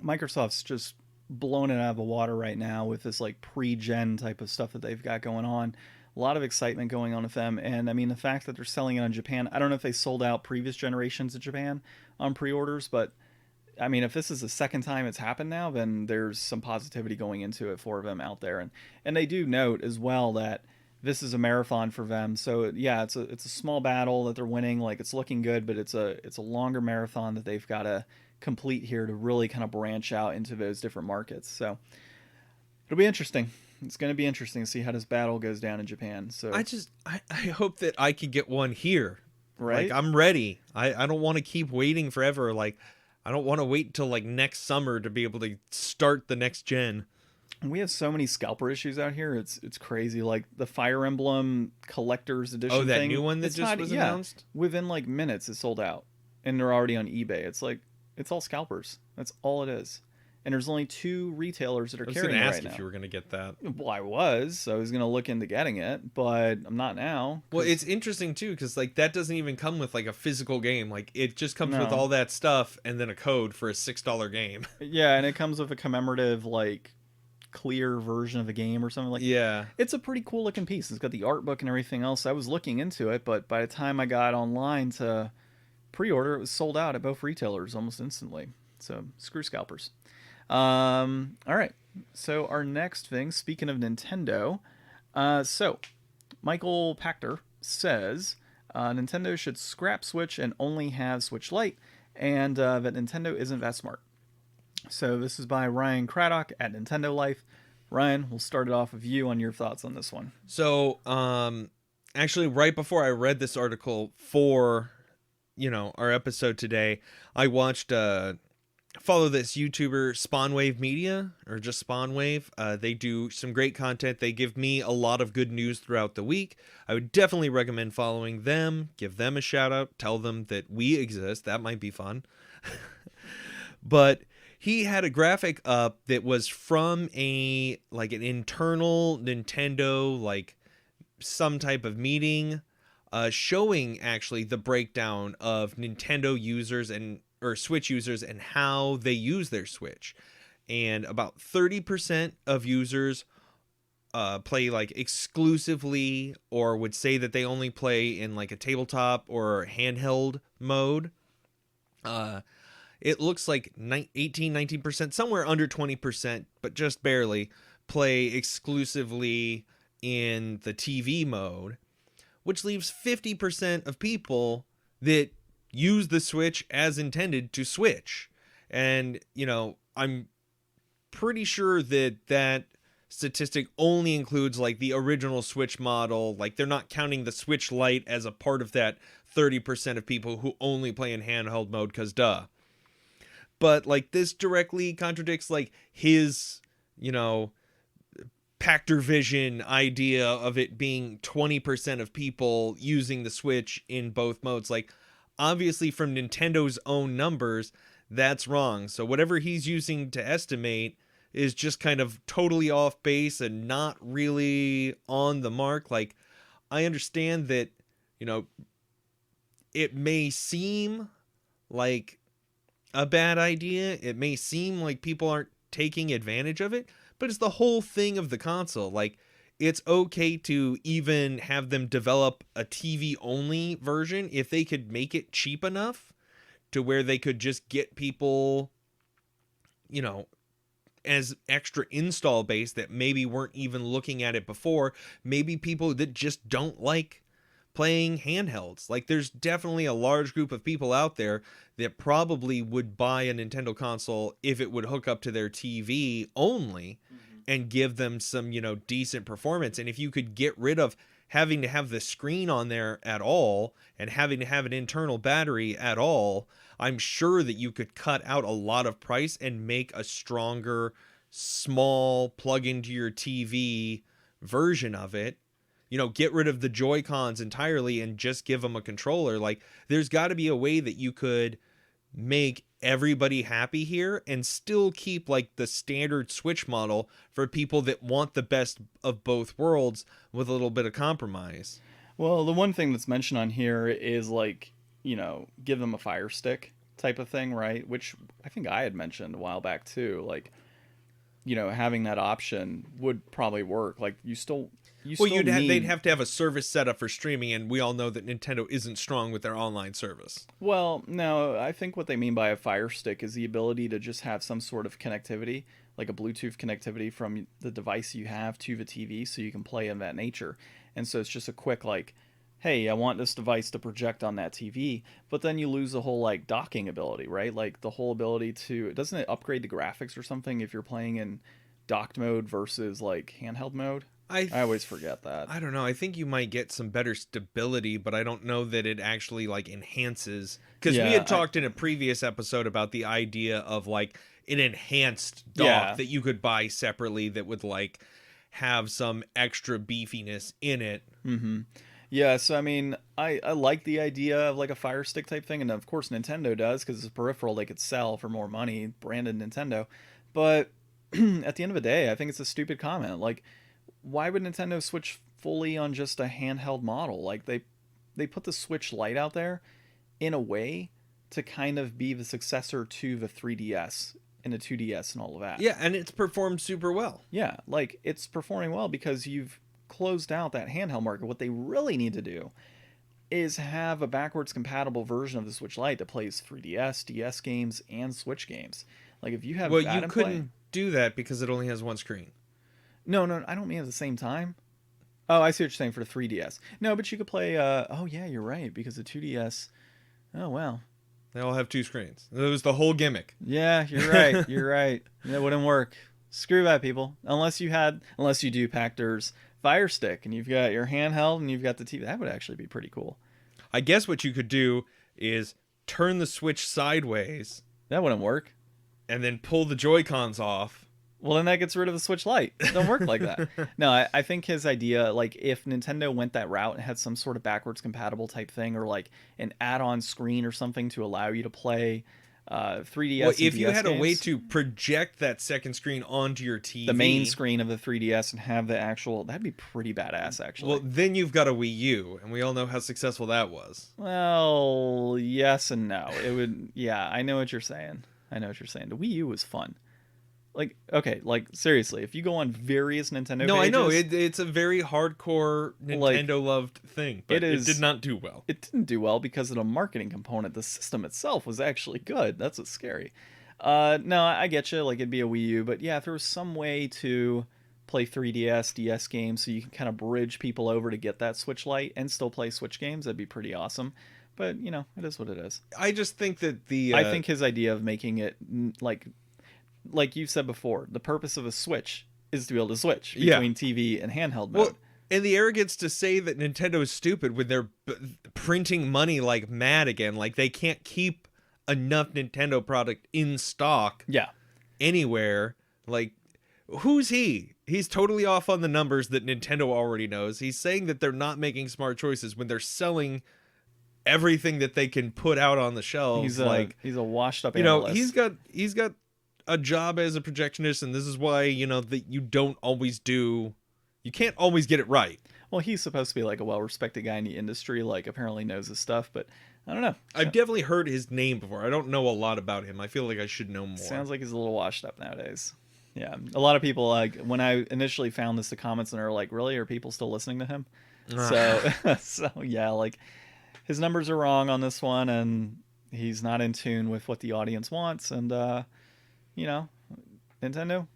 Microsoft's just blowing it out of the water right now with this like pre-gen type of stuff that they've got going on. A lot of excitement going on with them, and I mean the fact that they're selling it on Japan. I don't know if they sold out previous generations in Japan on pre-orders, but I mean if this is the second time it's happened now, then there's some positivity going into it for them out there. And they do note as well that this is a marathon for them. So yeah, it's a small battle that they're winning. Like it's looking good, but it's a longer marathon that they've got to complete here to really kind of branch out into those different markets. So it'll be interesting. It's going to be interesting to see how this battle goes down in Japan. So I hope that I could get one here. Right? Like I'm ready. I don't want to keep waiting forever. Like I don't want to wait until like next summer to be able to start the next gen. We have so many scalper issues out here. It's crazy. Like the Fire Emblem Collector's Edition. Oh, that thing, new one that just was announced? Within like minutes, it's sold out, and they're already on eBay. It's like it's all scalpers. That's all it is. And there's only 2 retailers that are carrying it right now. I was going to ask if you were going to get that. Well, I was going to look into getting it, but I'm not now. Well, it's interesting too because like that doesn't even come with like a physical game. Like it just comes with all that stuff and then a code for a $6 game. Yeah, and it comes with a commemorative like clear version of the game or something like. Yeah, it's a pretty cool looking piece. It's got the art book and everything else. I was looking into it, but by the time I got online to pre-order, it was sold out at both retailers almost instantly. So screw scalpers. All right. So our next thing, speaking of Nintendo, so Michael Pachter says Nintendo should scrap Switch and only have Switch Lite, and that Nintendo isn't that smart. So this is by Ryan Craddock at Nintendo Life. Ryan, we'll start it off with you on your thoughts on this one. So, actually, right before I read this article for, our episode today, I watched follow this YouTuber Spawnwave Media, or just Spawnwave. They do some great content. They give me a lot of good news throughout the week. I would definitely recommend following them. Give them a shout out. Tell them that we exist. That might be fun. But he had a graphic up that was from an internal Nintendo, like some type of meeting, showing actually the breakdown of Nintendo users or Switch users and how they use their Switch. And about 30% of users play like exclusively, or would say that they only play in like a tabletop or handheld mode. It looks like 19%, somewhere under 20%, but just barely, play exclusively in the TV mode, which leaves 50% of people that use the Switch as intended to switch. And, I'm pretty sure that statistic only includes like the original Switch model. Like they're not counting the Switch Lite as a part of that 30% of people who only play in handheld mode, because duh. But like this directly contradicts like his, Pachter vision idea of it being 20% of people using the Switch in both modes. Like obviously from Nintendo's own numbers, that's wrong. So whatever he's using to estimate is just kind of totally off base and not really on the mark. Like I understand that, it may seem like a bad idea. It may seem like people aren't taking advantage of it, but it's the whole thing of the console. Like it's okay to even have them develop a TV only version if they could make it cheap enough to where they could just get people, as extra install base that maybe weren't even looking at it before. Maybe people that just don't like playing handhelds. Like, there's definitely a large group of people out there that probably would buy a Nintendo console if it would hook up to their TV only and give them some, decent performance. And if you could get rid of having to have the screen on there at all and having to have an internal battery at all, I'm sure that you could cut out a lot of price and make a stronger, small, plug into your TV version of it. Get rid of the Joy-Cons entirely and just give them a controller. Like, there's got to be a way that you could make everybody happy here and still keep like the standard Switch model for people that want the best of both worlds with a little bit of compromise. Well, the one thing that's mentioned on here is like, give them a Fire Stick type of thing, right? Which I think I had mentioned a while back too. Like, having that option would probably work. Like, they'd have to have a service set up for streaming, and we all know that Nintendo isn't strong with their online service. Well, no, I think what they mean by a Fire Stick is the ability to just have some sort of connectivity, like a Bluetooth connectivity from the device you have to the TV, so you can play in that nature. And so it's just a quick, like, hey, I want this device to project on that TV, but then you lose the whole, like, docking ability, right? Like, the whole ability to, doesn't it upgrade the graphics or something if you're playing in docked mode versus, like, handheld mode? I always forget that. I don't know. I think you might get some better stability, but I don't know that it actually, like, enhances. Because we had talked in a previous episode about the idea of, like, an enhanced dock that you could buy separately that would, like, have some extra beefiness in it. Mm-hmm. Yeah, so I mean, I like the idea of like a Fire Stick type thing, and of course Nintendo does, because it's a peripheral they could sell for more money, branded Nintendo. But at the end of the day, I think it's a stupid comment. Like, why would Nintendo switch fully on just a handheld model? Like, they put the Switch Lite out there in a way to kind of be the successor to the 3DS and the 2DS and all of that. Yeah, and it's performed super well. Yeah, like, it's performing well because you've closed out that handheld market. What they really need to do is have a backwards compatible version of the Switch Lite that plays 3DS, DS games, and Switch games. Like, if you have well, you couldn't do that because it only has one screen. No, I don't mean at the same time. Oh, I see what you're saying for the 3DS. No, but you could play, oh yeah, you're right, because the 2DS, oh wow. They all have two screens. It was the whole gimmick. Yeah, you're right, you're right. That wouldn't work. Screw that, people. Unless you do Pachter's Fire Stick, and you've got your handheld, and you've got the TV. That would actually be pretty cool. I guess what you could do is turn the Switch sideways. That wouldn't work. And then pull the Joy-Cons off. Well, then that gets rid of the Switch Lite. It don't work like that. No, I think his idea, like, if Nintendo went that route and had some sort of backwards compatible type thing, or like an add-on screen or something to allow you to play 3DS. Well, if and you DS had games, a way to project that second screen onto your TV, the main screen of the 3DS, and have the actual, that'd be pretty badass, actually. Well, then you've got a Wii U, and we all know how successful that was. Well, yes and no. It would, yeah, I know what you're saying. The Wii U was fun. Like, okay, like, seriously, if you go on various Nintendo pages... I know, it's a very hardcore Nintendo-loved thing, but it did not do well. It didn't do well because of the marketing component. The system itself was actually good. That's what's scary. No, I get you, like, it'd be a Wii U, but yeah, if there was some way to play 3DS, DS games, so you can kind of bridge people over to get that Switch Lite and still play Switch games, that'd be pretty awesome. But, it is what it is. I just think that I think his idea of making it, like you said before, the purpose of a Switch is to be able to switch between TV and handheld mode. Well, and the arrogance to say that Nintendo is stupid when they're printing money like mad again, like they can't keep enough Nintendo product in stock anywhere. Like, who's he? He's totally off on the numbers that Nintendo already knows. He's saying that they're not making smart choices when they're selling everything that they can put out on the shelves. He's a washed up analyst. He's got a job as a projectionist, and this is why that you can't always get it right. Well, he's supposed to be like a well-respected guy in the industry, like apparently knows his stuff, but I don't know. I've definitely heard his name before. I don't know a lot about him. I feel like I should know more. Sounds like he's a little washed up nowadays. Yeah, a lot of people, like, when I initially found this, the comments and are like, really, are people still listening to him? So yeah, like, his numbers are wrong on this one, and he's not in tune with what the audience wants, and Nintendo,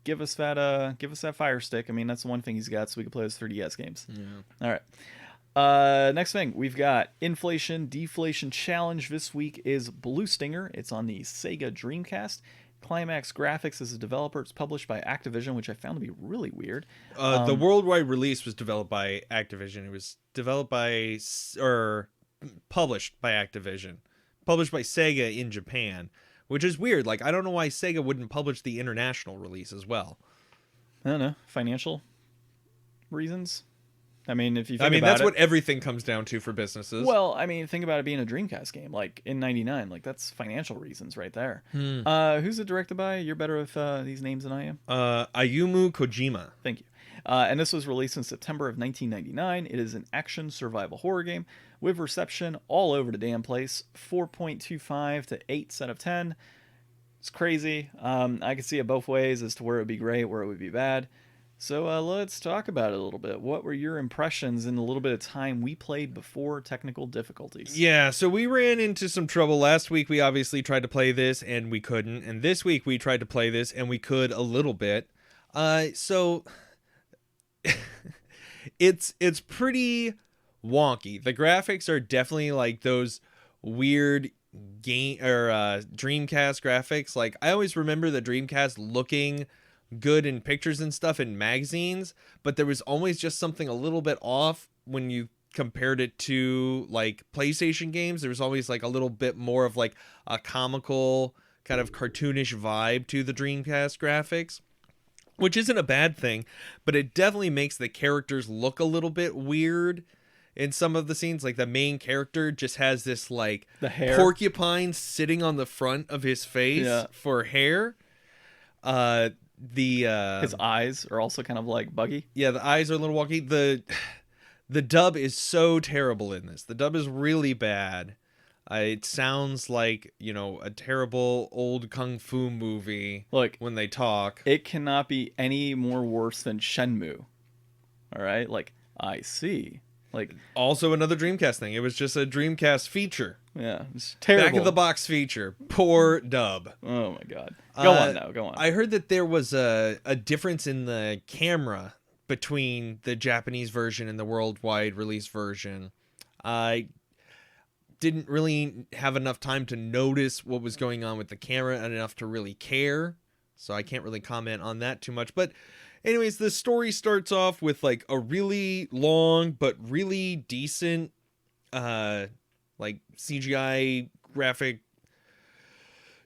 give us that Fire Stick. I mean, that's the one thing he's got, so we can play those 3DS games. Yeah. All right. Next thing, we've got Inflation Deflation Challenge. This week is Blue Stinger. It's on the Sega Dreamcast. Climax Graphics is a developer. It's published by Activision, which I found to be really weird. The worldwide release was developed by Activision. It was developed by, or published by Activision. Published by Sega in Japan, which is weird. Like, I don't know why Sega wouldn't publish the international release as well. I don't know. Financial reasons? I mean, if you think about that's it, what everything comes down to for businesses. Well, I mean, think about it being a Dreamcast game, like in '99. Like, that's financial reasons right there. Who's it directed by? You're better with these names than I am. Ayumu Kojima. Thank you. And this was released in September of 1999. It is an action survival horror game with reception all over the damn place. 4.25 to 8 out of 10. It's crazy. I could see it both ways as to where it would be great, where it would be bad. So let's talk about it a little bit. What were your impressions in the little bit of time we played before technical difficulties? Yeah, so we ran into some trouble. Last week we obviously tried to play this and we couldn't. And this week we tried to play this and we could a little bit. So it's pretty wonky. The graphics are definitely like those weird game or Dreamcast graphics. Like, I always remember the Dreamcast looking good in pictures and stuff in magazines, but there was always just something a little bit off when you compared it to like PlayStation games. There was always like a little bit more of like a comical kind of cartoonish vibe to the Dreamcast graphics, which isn't a bad thing, but it definitely makes the characters look a little bit weird in some of the scenes. Like, the main character just has this like the hair porcupine sitting on the front of his face for hair. His eyes are also kind of like buggy. Yeah, the eyes are a little wonky. The dub is so terrible in this. The dub is really bad. It sounds like, a terrible old kung fu movie. Look, when they talk, it cannot be any more worse than Shenmue. All right, like, I see. Like, also another Dreamcast thing. It was just a Dreamcast feature. Yeah, it's terrible. Back of the box feature. Poor dub. Oh my god. Go on. I heard that there was a difference in the camera between the Japanese version and the worldwide release version. I didn't really have enough time to notice what was going on with the camera and enough to really care, so I can't really comment on that too much. But anyways, the story starts off with like a really long but really decent like CGI graphic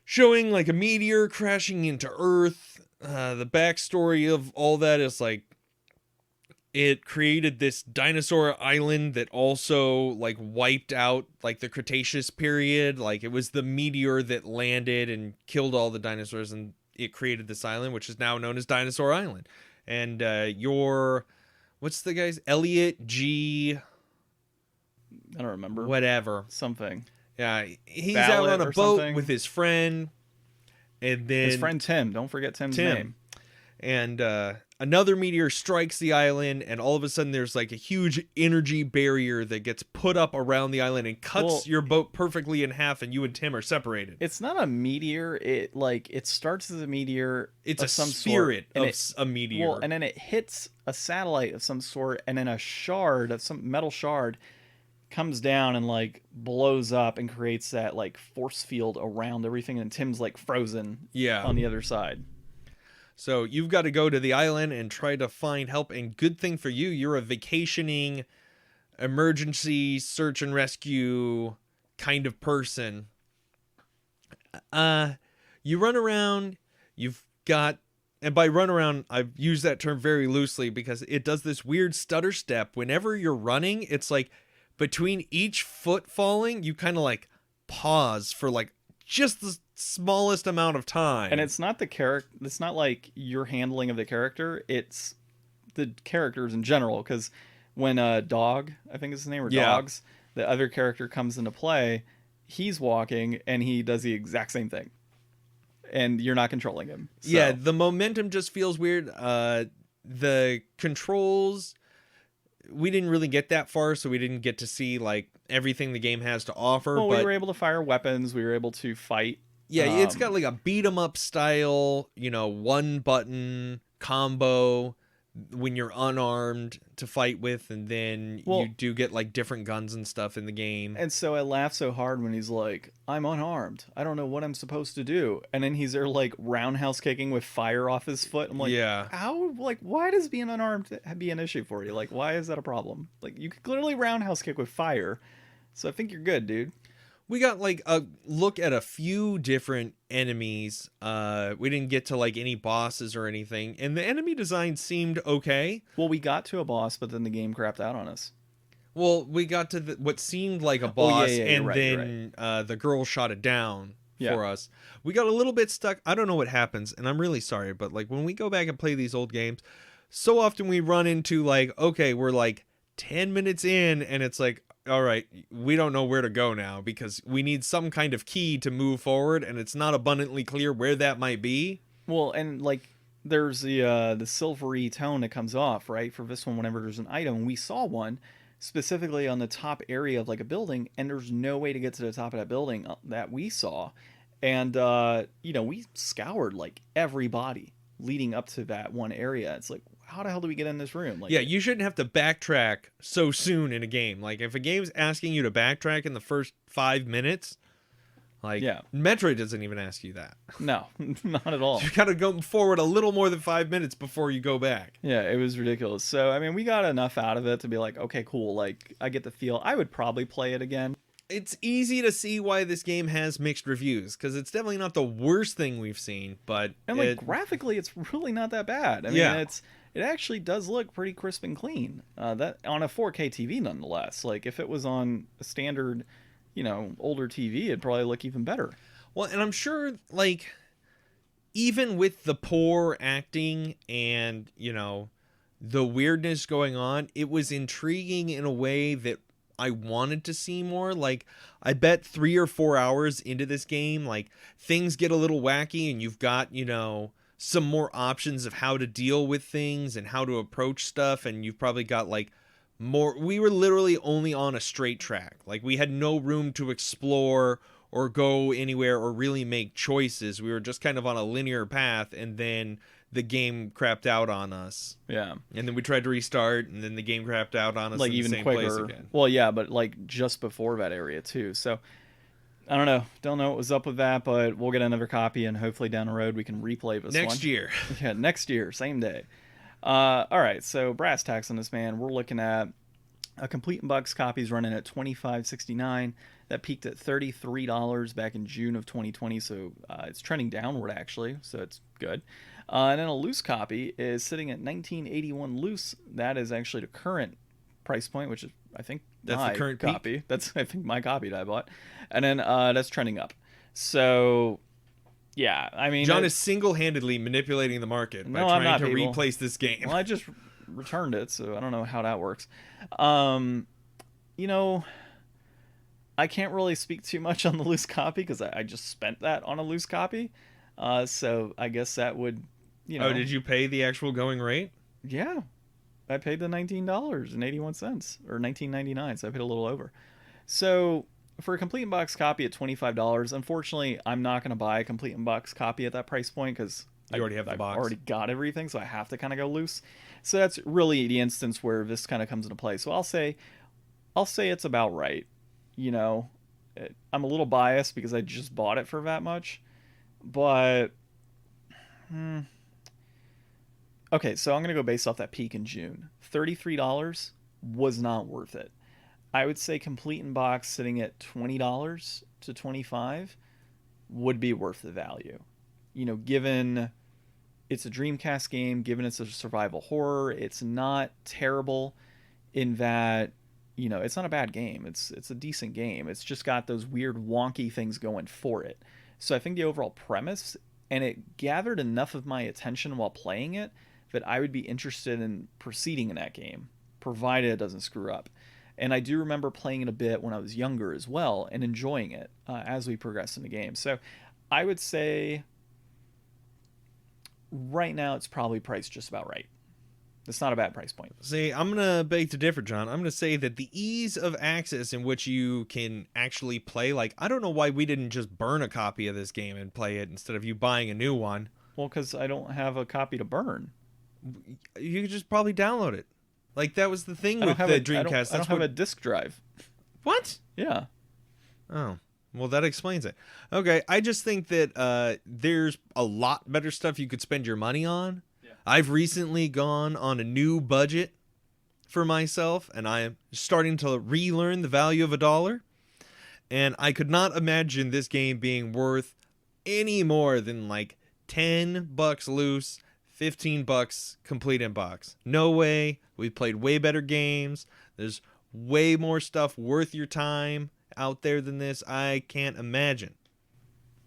showing like a meteor crashing into Earth. The backstory of all that is like it created this Dinosaur Island that also like wiped out like the Cretaceous period. Like, it was the meteor that landed and killed all the dinosaurs, and it created this island, which is now known as Dinosaur Island. And what's the guy's Elliot G. I don't remember. Whatever. Something. Yeah, he's Ballot out on a or boat something. with his friend, and then His friend Tim. Don't forget Tim's name. And another meteor strikes the island, and all of a sudden there's like a huge energy barrier that gets put up around the island and cuts your boat perfectly in half, and you and Tim are separated. It's not a meteor. It starts as a meteor. It's of some spirit sort, of a meteor. Well, and then it hits a satellite of some sort, and then a shard of some metal shard comes down and like blows up and creates that like force field around everything, and Tim's like frozen on the other side. So you've got to go to the island and try to find help, and good thing for you, you're a vacationing emergency search and rescue kind of person. You run around, you've got, and by run around, I've used that term very loosely because it does this weird stutter step. Whenever you're running, it's like between each foot falling, you kind of like pause for like just the smallest amount of time. And it's not the character. It's not like your handling of the character. It's the characters in general. Because when Dog, I think is his name, or Dogs, the other character comes into play, he's walking and he does the exact same thing, and you're not controlling him. So. Yeah, the momentum just feels weird. The controls, we didn't really get that far, so we didn't get to see like everything the game has to offer. Well, but we were able to fire weapons. We were able to fight Yeah, it's got like a beat 'em up style, one button combo when you're unarmed to fight with, and then you do get like different guns and stuff in the game. And so I laugh so hard when he's like, I'm unarmed. I don't know what I'm supposed to do. And then he's there like roundhouse kicking with fire off his foot. I'm like, yeah. How? Like, why does being unarmed be an issue for you? Like, why is that a problem? Like, you could clearly roundhouse kick with fire. So I think you're good, dude. We got like a look at a few different enemies. We didn't get to like any bosses or anything, and the enemy design seemed okay. Well, we got to a boss, but then the game crapped out on us. Well, we got to what seemed like a boss, and right, then the girl shot it down for us. We got a little bit stuck. I don't know what happens, and I'm really sorry, but like when we go back and play these old games, so often we run into like, okay, we're like 10 minutes in, and it's like, all right, we don't know where to go now because we need some kind of key to move forward, and it's not abundantly clear where that might be. Well, and like there's the silvery tone that comes off, right? For this one, whenever there's an item, we saw one specifically on the top area of like a building, and there's no way to get to the top of that building that we saw. And we scoured like every body leading up to that one area. It's like, how the hell do we get in this room? Like, yeah, you shouldn't have to backtrack so soon in a game. Like, if a game's asking you to backtrack in the first 5 minutes, like, Metroid doesn't even ask you that. No, not at all. You gotta go forward a little more than 5 minutes before you go back. Yeah, it was ridiculous. So, I mean, we got enough out of it to be like, okay, cool. Like, I get the feel. I would probably play it again. It's easy to see why this game has mixed reviews, because it's definitely not the worst thing we've seen, but... And, like, graphically, it's really not that bad. I mean, it actually does look pretty crisp and clean. That on a 4K TV, nonetheless. Like, if it was on a standard, older TV, it'd probably look even better. Well, and I'm sure, like, even with the poor acting and, the weirdness going on, it was intriguing in a way that I wanted to see more. Like, I bet 3 or 4 hours into this game, like, things get a little wacky and you've got, some more options of how to deal with things and how to approach stuff, and you've probably got like more. We were literally only on a straight track. Like, we had no room to explore or go anywhere or really make choices. We were just kind of on a linear path, and then the game crapped out on us. Yeah. And then we tried to restart, and then the game crapped out on us, like, in even the same quicker place again. Well, yeah, but like just before that area too. So I don't know what was up with that, but we'll get another copy, and hopefully down the road we can replay this next one. year. Yeah, next year, same day. All right, so brass tacks on this, man. We're looking at a Complete in Box copy's running at $25.69. That peaked at $33 back in June of 2020, so it's trending downward actually, so it's good. And then a loose copy is sitting at $19.81 loose. That is actually the current price point, which is, I think, that's my the current copy. peak? That's, I think, my copy that I bought. And then that's trending up. So, yeah, I mean... John is single-handedly manipulating the market by trying to replace this game. Well, I just returned it, so I don't know how that works. I can't really speak too much on the loose copy because I just spent that on a loose copy. So I guess that would, Oh, did you pay the actual going rate? Yeah. I paid the $19.81 or $19.99, so I paid a little over. So for a Complete in Box copy at $25, unfortunately, I'm not going to buy a Complete in Box copy at that price point because you already have the box. I've already got everything, so I have to kind of go loose. So that's really the instance where this kind of comes into play. So I'll say it's about right. I'm a little biased because I just bought it for that much, but okay, so I'm going to go based off that peak in June. $33 was not worth it. I would say Complete in Box sitting at $20 to $25 would be worth the value. Given it's a Dreamcast game, given it's a survival horror, it's not terrible in that, it's not a bad game. It's a decent game. It's just got those weird wonky things going for it. So I think the overall premise, and it gathered enough of my attention while playing it, that I would be interested in proceeding in that game, provided it doesn't screw up. And I do remember playing it a bit when I was younger as well, and enjoying it as we progress in the game. So I would say right now it's probably priced just about right. It's not a bad price point. See, I'm going to beg to differ, John. I'm going to say that the ease of access in which you can actually play, like, I don't know why we didn't just burn a copy of this game and play it instead of you buying a new one. Well, because I don't have a copy to burn. You could just probably download it. Like, that was the thing with the Dreamcast. I don't have a disk drive. What? Yeah. Oh, well, that explains it. Okay, I just think that there's a lot better stuff you could spend your money on. Yeah. I've recently gone on a new budget for myself, and I am starting to relearn the value of $1. And I could not imagine this game being worth any more than like $10 loose, $15 complete in box. No way. We've played way better games. There's way more stuff worth your time out there than this. I can't imagine.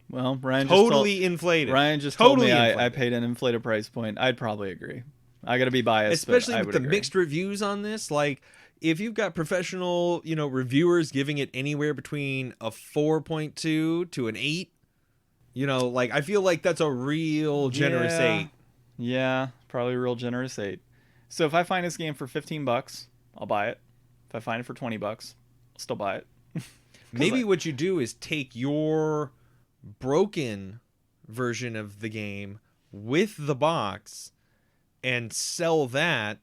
Well, Ryan totally inflated. Ryan just told me I paid an inflated price point. I'd probably agree. I got to be biased, especially with the mixed reviews on this. Like, if you've got professional, reviewers giving it anywhere between a 4.2 to an 8, like, I feel like that's a real generous 8. Yeah, probably a real generous 8. So if I find this game for $15, I'll buy it. If I find it for $20, I'll still buy it. Maybe what you do is take your broken version of the game with the box and sell that,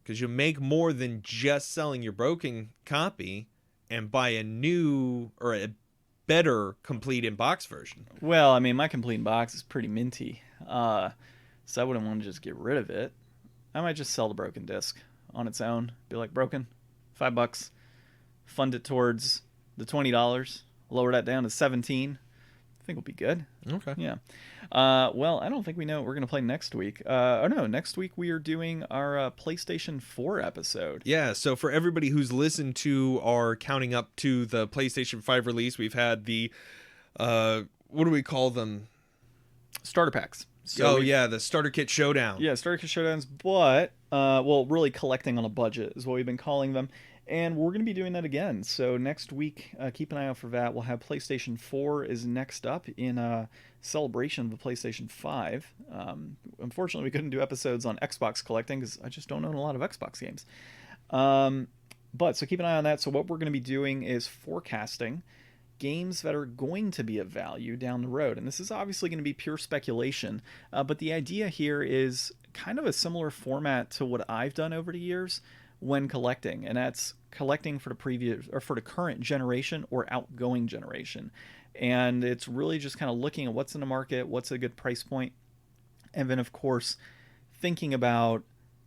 because you make more than just selling your broken copy, and buy a new or a better complete in box version. Well, I mean, my complete in box is pretty minty, so I wouldn't want to just get rid of it. I might just sell the broken disc on its own. Be like, broken, $5. Fund it towards the $20. Lower that down to $17. I think we'll be good. Okay. Yeah. Well, I don't think we know what we're going to play next week. Next week we are doing our PlayStation 4 episode. Yeah, so for everybody who's listened to our counting up to the PlayStation 5 release, we've had the, what do we call them? Starter packs. So the Starter Kit Showdown. Yeah, Starter Kit Showdowns, but, really collecting on a budget is what we've been calling them. And we're going to be doing that again. So next week, keep an eye out for that. We'll have PlayStation 4 is next up in celebration of the PlayStation 5. Unfortunately, we couldn't do episodes on Xbox collecting because I just don't own a lot of Xbox games. But so keep an eye on that. So what we're going to be doing is forecasting games that are going to be of value down the road. And this is obviously going to be pure speculation. But the idea here is kind of a similar format to what I've done over the years when collecting, and that's collecting for the previous or for the current generation or outgoing generation. And it's really just kind of looking at what's in the market, what's a good price point, and then of course thinking about,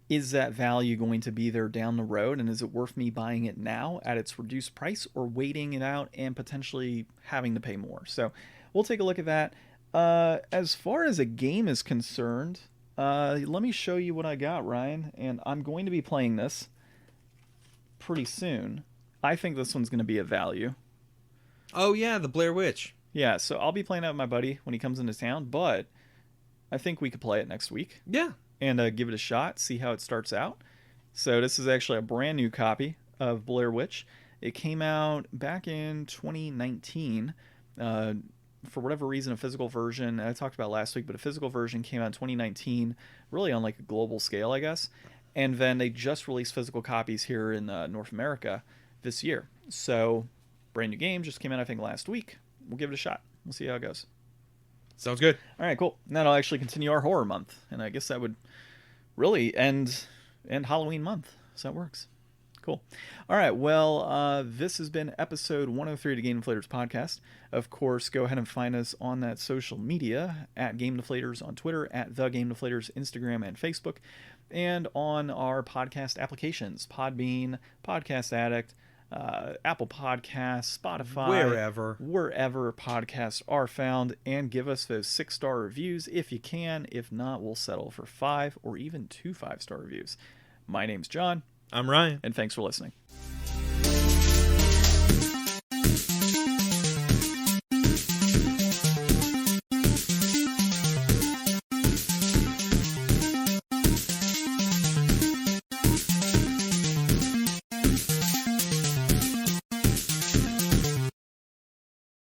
is that value going to be there down the road, and is it worth me buying it now at its reduced price or waiting it out and potentially having to pay more. So we'll take a look at that. As far as a game is concerned, let me show you what I got, Ryan, and I'm going to be playing this pretty soon. I think this one's going to be a value. Oh yeah, the Blair Witch. Yeah, so I'll be playing that with my buddy when he comes into town, but I think we could play it next week. Yeah. And give it a shot, see how it starts out. So this is actually a brand new copy of Blair Witch. It came out back in 2019. For whatever reason, a physical version, I talked about last week, but a physical version came out in 2019, really on like a global scale, I guess. And then they just released physical copies here in North America this year. So, brand new game, just came out, I think, last week. We'll give it a shot. We'll see how it goes. Sounds good. All right, cool. And that'll actually continue our horror month. And I guess that would really end Halloween month. So that works. Cool. All right, well, this has been episode 103 of the Game Deflators Podcast. Of course, go ahead and find us on that social media, at Game Deflators on Twitter, at The Game Deflators, Instagram and Facebook, and on our podcast applications, Podbean, Podcast Addict, Apple Podcasts, Spotify, wherever podcasts are found, and give us those 6-star reviews if you can. If not, we'll settle for 5 or even 2 5-star reviews. My name's John. I'm Ryan. And thanks for listening.